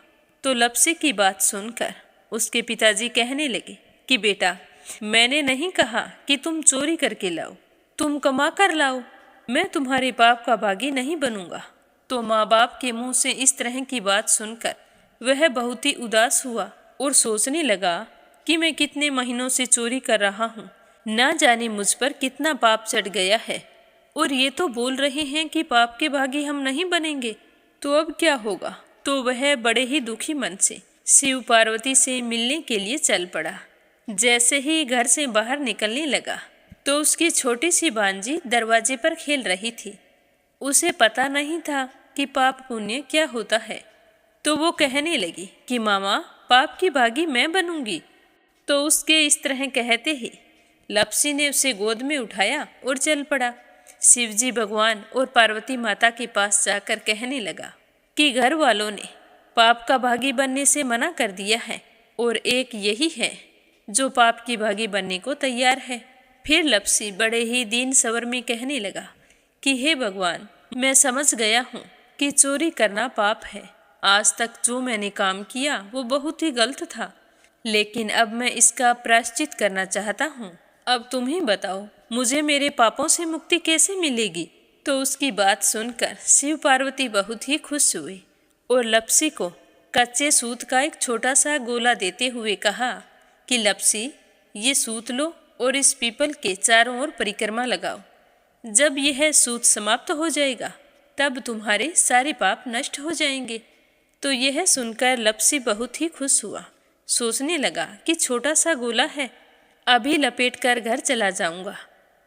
तो लपसी की बात सुनकर उसके पिताजी कहने लगे कि बेटा, मैंने नहीं कहा कि तुम चोरी करके लाओ, तुम कमा कर लाओ, मैं तुम्हारे पाप का भागी नहीं बनूंगा। तो माँ बाप के मुंह से इस तरह की बात सुनकर वह बहुत ही उदास हुआ और सोचने लगा कि मैं कितने महीनों से चोरी कर रहा हूँ, ना जाने मुझ पर कितना पाप चढ़ गया है, और ये तो बोल रहे हैं कि पाप के भागी हम नहीं बनेंगे, तो अब क्या होगा। तो वह बड़े ही दुखी मन से शिव पार्वती से मिलने के लिए चल पड़ा। जैसे ही घर से बाहर निकलने लगा तो उसकी छोटी सी भांजी दरवाजे पर खेल रही थी। उसे पता नहीं था कि पाप पुण्य क्या होता है। तो वो कहने लगी कि मामा, पाप की भागी मैं बनूंगी। तो उसके इस तरह कहते ही लपसी ने उसे गोद में उठाया और चल पड़ा। शिवजी भगवान और पार्वती माता के पास जाकर कहने लगा कि घर वालों ने पाप का भागी बनने से मना कर दिया है और एक यही है जो पाप की भागी बनने को तैयार है। फिर लप्सी बड़े ही दीन स्वर में कहने लगा कि हे भगवान, मैं समझ गया हूँ कि चोरी करना पाप है। आज तक जो मैंने काम किया वो बहुत ही गलत था, लेकिन अब मैं इसका प्रायश्चित करना चाहता हूँ। अब तुम ही बताओ, मुझे मेरे पापों से मुक्ति कैसे मिलेगी? तो उसकी बात सुनकर शिव पार्वती बहुत ही खुश हुए और लप्सी को कच्चे सूत का एक छोटा सा गोला देते हुए कहा कि लप्सी, ये सूत लो और इस पीपल के चारों ओर परिक्रमा लगाओ। जब यह सूत समाप्त हो जाएगा तब तुम्हारे सारे पाप नष्ट हो जाएंगे। तो यह सुनकर लप्सी बहुत ही खुश हुआ। सोचने लगा कि छोटा सा गोला है, अभी लपेट कर घर चला जाऊंगा,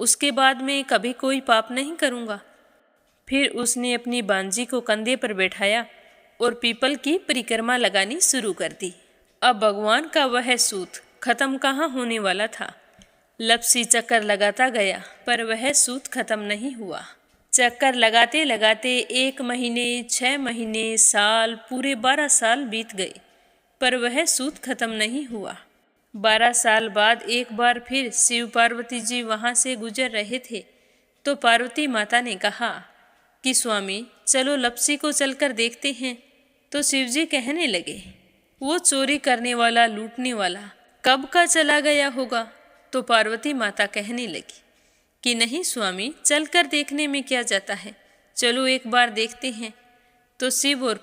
उसके बाद में कभी कोई पाप नहीं करूंगा। फिर उसने अपनी बांजी को कंधे पर बैठाया और पीपल की परिक्रमा लगानी शुरू कर दी। अब भगवान का वह सूत खत्म कहाँ होने वाला था। लप्सी चक्कर लगाता गया पर वह सूत खत्म नहीं हुआ। चक्कर लगाते लगाते 1 महीने, 6 महीने, साल, पूरे 12 साल बीत गए पर वह सूत खत्म नहीं हुआ। 12 साल बाद एक बार फिर शिव पार्वती जी वहाँ से गुजर रहे थे तो पार्वती माता ने कहा कि स्वामी, चलो लप्सी को चलकर देखते हैं। तो शिव जी कहने लगे, वो चोरी करने वाला, लूटने वाला कब का चला गया होगा? तो पार्वती माता कहने लगी कि नहीं स्वामी, चलकर देखने में क्या जाता है, चलो एक बार देखते हैं। तो शिव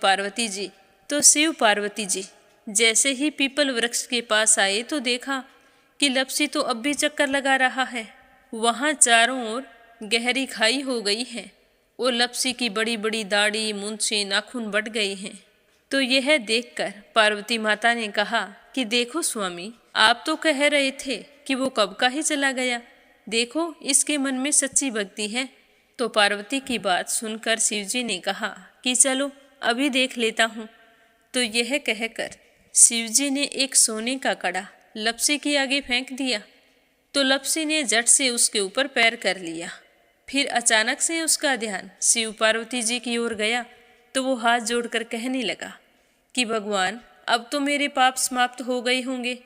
पार्वती जी जैसे ही पीपल वृक्ष के पास आए तो देखा कि लप्सी तो अब भी चक्कर लगा रहा है। वहाँ चारों ओर गहरी खाई हो गई है और लप्सी की बड़ी बड़ी दाढ़ी, मूंछें, नाखून बढ़ गए हैं। तो यह देखकर पार्वती माता ने कहा कि देखो स्वामी, आप तो कह रहे थे कि वो कब का ही चला गया, देखो इसके मन में सच्ची भक्ति है। तो पार्वती की बात सुनकर शिवजी ने कहा कि चलो अभी देख लेता हूँ। तो यह कहकर शिवजी ने एक सोने का कड़ा लप्सी के आगे फेंक दिया। तो लप्सी ने झट से उसके ऊपर पैर कर लिया। फिर अचानक से उसका ध्यान शिव पार्वती जी की ओर गया तो वो हाथ जोड़कर कहने लगा कि भगवान, अब तो मेरे पाप समाप्त हो गए होंगे,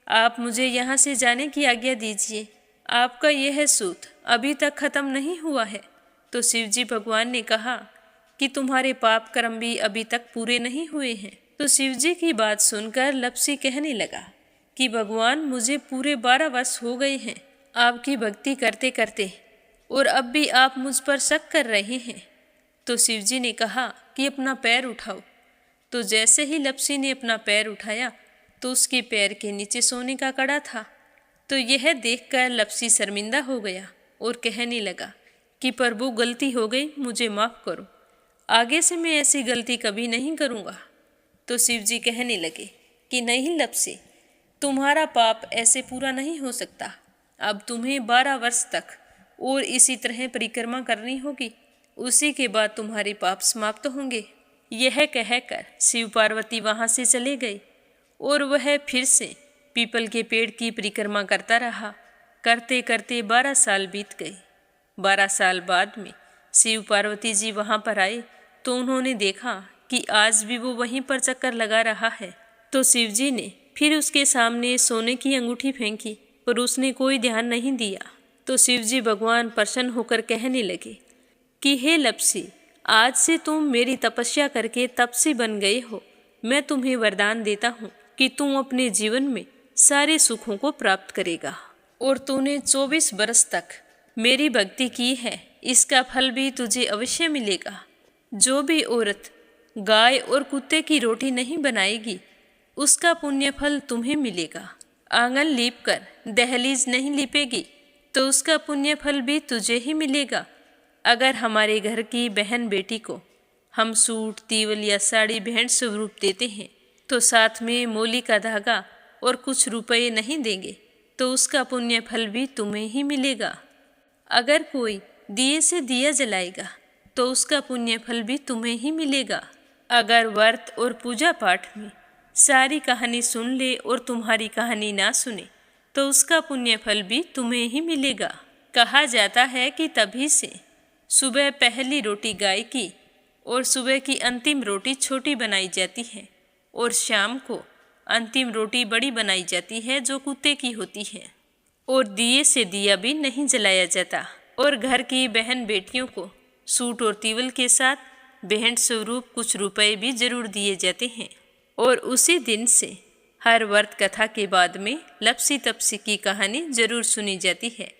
आप मुझे यहाँ से जाने की आज्ञा दीजिए। आपका यह सूत अभी तक खत्म नहीं हुआ है। तो शिवजी भगवान ने कहा कि तुम्हारे पाप कर्म भी अभी तक पूरे नहीं हुए हैं। तो शिवजी की बात सुनकर लप्सी कहने लगा कि भगवान, मुझे पूरे 12 वर्ष हो गए हैं आपकी भक्ति करते करते, और अब भी आप मुझ पर शक कर रहे हैं। तो शिवजी ने कहा कि अपना पैर उठाओ। तो जैसे ही लप्सी ने अपना पैर उठाया तो उसके पैर के नीचे सोने का कड़ा था। तो यह देखकर लप्सी शर्मिंदा हो गया और कहने लगा कि प्रभु, गलती हो गई, मुझे माफ़ करो, आगे से मैं ऐसी गलती कभी नहीं करूँगा। तो शिवजी कहने लगे कि नहीं लप्सी, तुम्हारा पाप ऐसे पूरा नहीं हो सकता। अब तुम्हें 12 वर्ष तक और इसी तरह परिक्रमा करनी होगी, उसी के बाद तुम्हारे पाप समाप्त होंगे। यह कहकर शिव पार्वती वहाँ से चले गए और वह फिर से पीपल के पेड़ की परिक्रमा करता रहा। करते करते 12 साल बीत गए। 12 साल बाद में शिव पार्वती जी वहाँ पर आए तो उन्होंने देखा कि आज भी वो वहीं पर चक्कर लगा रहा है। तो शिवजी ने फिर उसके सामने सोने की अंगूठी फेंकी पर उसने कोई ध्यान नहीं दिया। तो शिवजी भगवान प्रसन्न होकर कहने लगे कि हे लप्सी, आज से तुम मेरी तपस्या करके तपसी बन गए हो। मैं तुम्हें वरदान देता हूँ कि तुम अपने जीवन में सारे सुखों को प्राप्त करेगा। और तूने 24 बरस तक मेरी भक्ति की है, इसका फल भी तुझे अवश्य मिलेगा। जो भी औरत गाय और कुत्ते की रोटी नहीं बनाएगी, उसका पुण्य फल तुम्हें मिलेगा। आंगन लीप कर दहलीज नहीं लीपेगी तो उसका पुण्य फल भी तुझे ही मिलेगा। अगर हमारे घर की बहन बेटी को हम सूट, तीवल या साड़ी भेंट स्वरूप देते हैं तो साथ में मोली का धागा और कुछ रुपए नहीं देंगे तो उसका पुण्य फल भी तुम्हें ही मिलेगा। अगर कोई दिए से दिया जलाएगा तो उसका पुण्य फल भी तुम्हें ही मिलेगा। अगर व्रत और पूजा पाठ में सारी कहानी सुन ले और तुम्हारी कहानी ना सुने तो उसका पुण्य फल भी तुम्हें ही मिलेगा। कहा जाता है कि तभी से सुबह पहली रोटी गाय की और सुबह की अंतिम रोटी छोटी बनाई जाती है और शाम को अंतिम रोटी बड़ी बनाई जाती है जो कुत्ते की होती है, और दिए से दिया भी नहीं जलाया जाता। और घर की बहन बेटियों को सूट और तीवल के साथ भेंट स्वरूप कुछ रुपए भी जरूर दिए जाते हैं। और उसी दिन से हर व्रत कथा के बाद में लपसी तपसी की कहानी जरूर सुनी जाती है।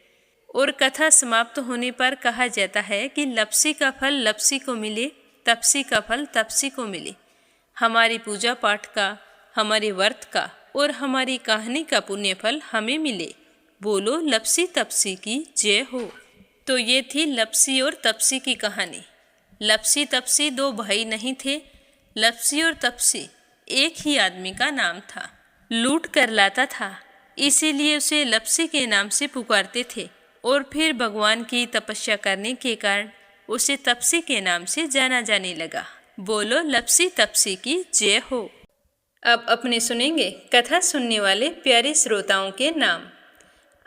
और कथा समाप्त होने पर कहा जाता है कि लपसी का फल लपसी को मिले, तपसी का फल तपसी को मिले। हमारी पूजा पाठ का, हमारे व्रत का और हमारी कहानी का पुण्य फल हमें मिले। बोलो लपसी तपसी की जय हो। तो ये थी लपसी और तपसी की कहानी। लपसी तपसी दो भाई नहीं थे। लपसी और तपसी एक ही आदमी का नाम था। लूट कर लाता था, इसीलिए उसे लपसी के नाम से पुकारते थे। और फिर भगवान की तपस्या करने के कारण उसे तपसी के नाम से जाना जाने लगा। बोलो लपसी तपसी की जय हो। अब अपने सुनेंगे कथा सुनने वाले प्यारे श्रोताओं के नाम।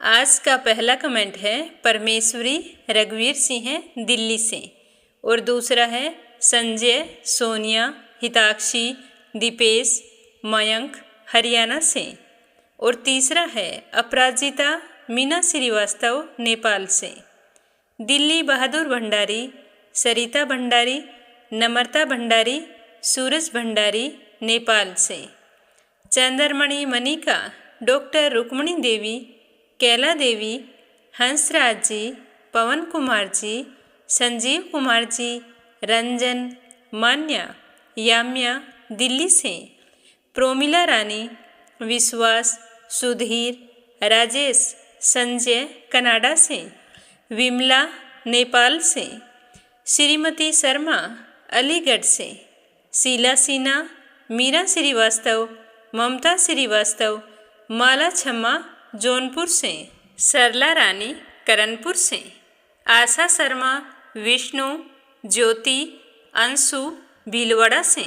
आज का पहला कमेंट है परमेश्वरी रघुवीर सिंह है दिल्ली से, और दूसरा है संजय, सोनिया, हिताक्षी, दीपेश, मयंक हरियाणा से, और तीसरा है अपराजिता मीना श्रीवास्तव नेपाल से। दिल्ली बहादुर भंडारी, सरिता भंडारी, नम्रता भंडारी, सूरज भंडारी नेपाल से। चंद्रमणि मनिका, डॉक्टर रुक्मणी देवी, कैला देवी, हंसराज जी, पवन कुमार जी, संजीव कुमार जी, रंजन, मान्या, याम्या दिल्ली से। प्रोमिला रानी, विश्वास, सुधीर, राजेश, संजय कनाडा से। विमला नेपाल से। श्रीमती शर्मा अलीगढ़ से। शीला सिन्हा, मीरा श्रीवास्तव, ममता श्रीवास्तव, माला छम्मा जौनपुर से। सरला रानी करणपुर से। आशा शर्मा, विष्णु, ज्योति, अंशु भीलवाड़ा से।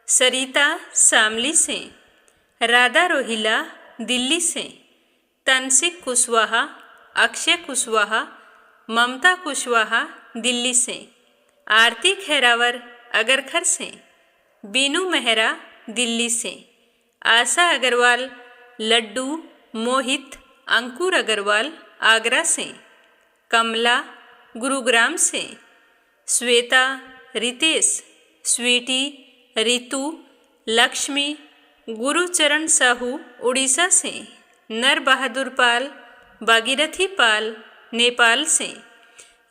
सरिता शामली से। राधा रोहिला दिल्ली से। तनसिक कुशवाहा, अक्षय कुशवाहा, ममता कुशवाहा दिल्ली से। आरती खैरावर अगरखर से। बीनू मेहरा दिल्ली से। आशा अग्रवाल, लड्डू, मोहित, अंकुर अग्रवाल आगरा से। कमला गुरुग्राम से। श्वेता, रितेश, स्वीटी, रितु, लक्ष्मी, गुरुचरण साहू उड़ीसा से। नर बहादुर पाल, भागीरथी पाल नेपाल से।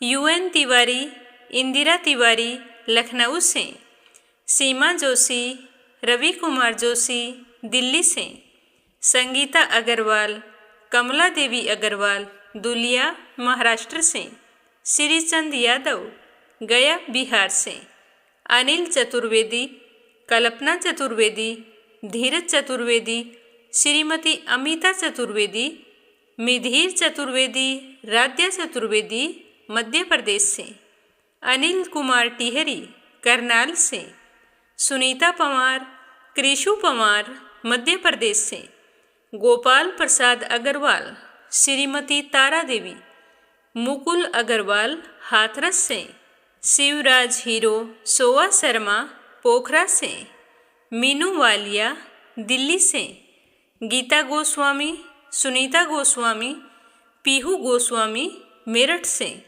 यूएन तिवारी, इंदिरा तिवारी लखनऊ से। सीमा जोशी, रवि कुमार जोशी दिल्ली से। संगीता अग्रवाल, कमला देवी अग्रवाल दुलिया महाराष्ट्र से। श्रीचंद यादव, गया बिहार से। अनिल चतुर्वेदी, कल्पना चतुर्वेदी, धीरज चतुर्वेदी, श्रीमती अमिता चतुर्वेदी, मिधीर चतुर्वेदी, राध्या चतुर्वेदी मध्य प्रदेश से। अनिल कुमार टिहरी, करनाल से। सुनीता पवार, कृषु पवार मध्य प्रदेश से। गोपाल प्रसाद अग्रवाल, श्रीमती तारा देवी, मुकुल अग्रवाल हाथरस से। शिवराज हीरो, सोआ शर्मा पोखरा से। मीनू वालिया दिल्ली से। गीता गोस्वामी, सुनीता गोस्वामी, पीहू गोस्वामी मेरठ से।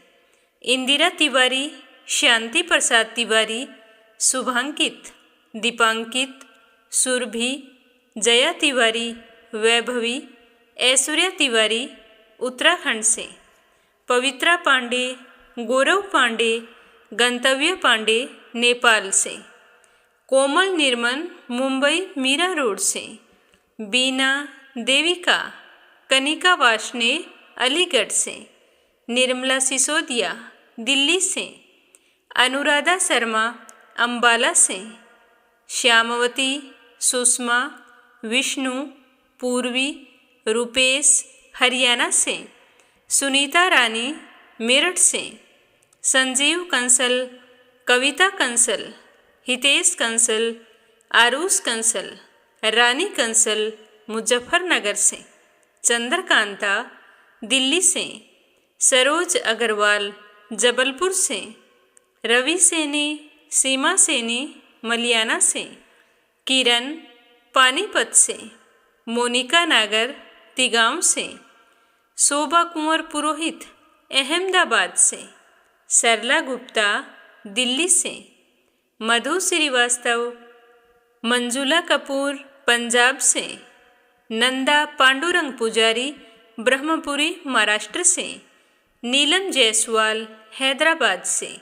इंदिरा तिवारी, शांति प्रसाद तिवारी, शुभांकित, दीपांकित, सुरभि, जया तिवारी, वैभवी, ऐश्वर्या तिवारी उत्तराखंड से। पवित्रा पांडे, गौरव पांडे, गंतव्य पांडे नेपाल से। कोमल निर्मल, मुंबई मीरा रोड से। बीना, देविका, कनिका वाशने अलीगढ़ से। निर्मला सिसोदिया दिल्ली से। अनुराधा शर्मा अंबाला से। श्यामवती, सुषमा, विष्णु, पूर्वी, रुपेश हरियाणा से। सुनीता रानी मेरठ से। संजीव कंसल, कविता कंसल, हितेश कंसल, आरुष कंसल, रानी कंसल मुजफ्फरनगर से। चंद्रकांता दिल्ली से। सरोज अग्रवाल जबलपुर से। रवि सैनी, सीमा सैनी मलियाना से। किरण, पानीपत से, मोनिका नागर तिगांव से, शोभा कुंवर पुरोहित अहमदाबाद से, सरला गुप्ता दिल्ली से, मधु श्रीवास्तव, मंजुला कपूर पंजाब से, नंदा पांडुरंग पुजारी ब्रह्मपुरी महाराष्ट्र से, नीलम जायसवाल हैदराबाद से,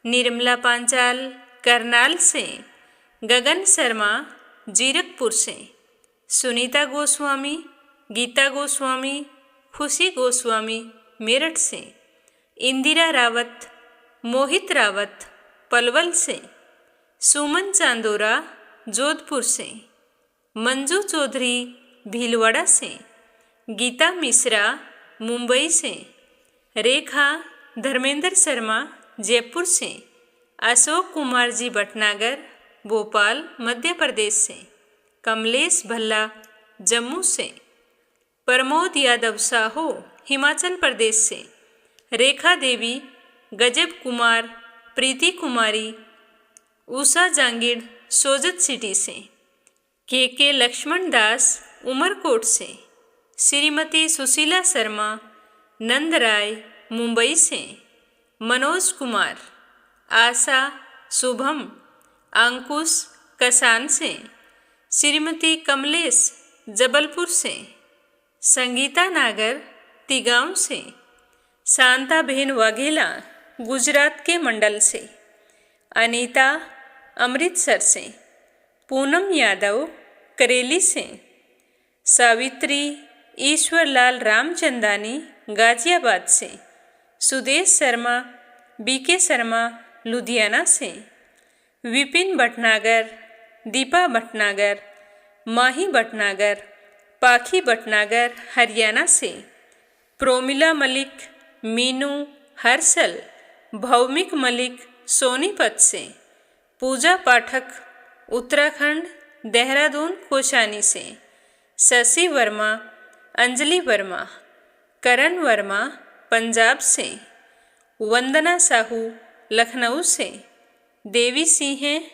निर्मला पांचाल करनाल से, गगन शर्मा जीरकपुर से, सुनीता गोस्वामी, गीता गोस्वामी, खुशी गोस्वामी मेरठ से, इंदिरा रावत, मोहित रावत पलवल से, सुमन चांदोरा जोधपुर से, मंजू चौधरी भीलवाड़ा से, गीता मिश्रा मुंबई से, रेखा धर्मेंद्र शर्मा जयपुर से, अशोक कुमार जी भटनागर भोपाल मध्य प्रदेश से, कमलेश भल्ला जम्मू से, प्रमोद यादव साहो हिमाचल प्रदेश से, रेखा देवी, गजब कुमार, प्रीति कुमारी, उषा जांगीड़ सोजत सिटी से, के लक्ष्मण दास उमरकोट से, श्रीमती सुशीला शर्मा नंदराय मुंबई से, मनोज कुमार, आशा शुभम अंकुश कसान से, श्रीमती कमलेश जबलपुर से, संगीता नागर तिगांव से, शांता बहन वाघेला गुजरात के मंडल से, अनीता अमृतसर से, पूनम यादव करेली से, सावित्री ईश्वरलाल रामचंदानी गाजियाबाद से, सुदेश शर्मा बीके शर्मा लुधियाना से, विपिन भटनागर, दीपा भटनागर, माही भटनागर, पाखी भटनागर हरियाणा से, प्रोमिला मलिक, मीनू हर्षल, भौमिक मलिक सोनीपत से, पूजा पाठक उत्तराखंड देहरादून कोशानी से, शशि वर्मा, अंजलि वर्मा, करण वर्मा पंजाब से, वंदना साहू लखनऊ से, देवी सिंह,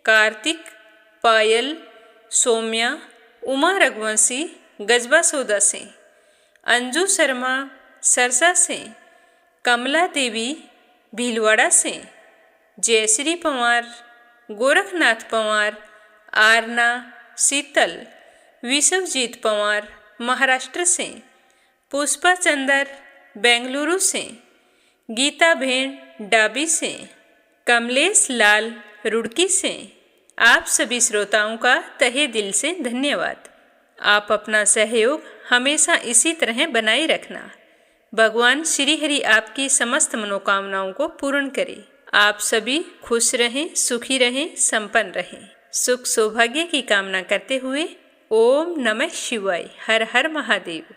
कार्तिक, पायल, सौम्या, उमा रघुवंशी गजबा सौदा से, अंजू शर्मा सरसा से, कमला देवी भीलवाड़ा से, जयश्री पंवार, गोरखनाथ पंवार, आरना शीतल, विश्वजीत पंवार महाराष्ट्र से, पुष्पा चंदर बेंगलुरु से, गीता भेण डाबी से, कमलेश लाल रुड़की से। आप सभी श्रोताओं का तहे दिल से धन्यवाद। आप अपना सहयोग हमेशा इसी तरह बनाए रखना। भगवान श्री हरि आपकी समस्त मनोकामनाओं को पूर्ण करे। आप सभी खुश रहें, सुखी रहें, संपन्न रहें। सुख सौभाग्य की कामना करते हुए ओम नमः शिवाय। हर हर महादेव।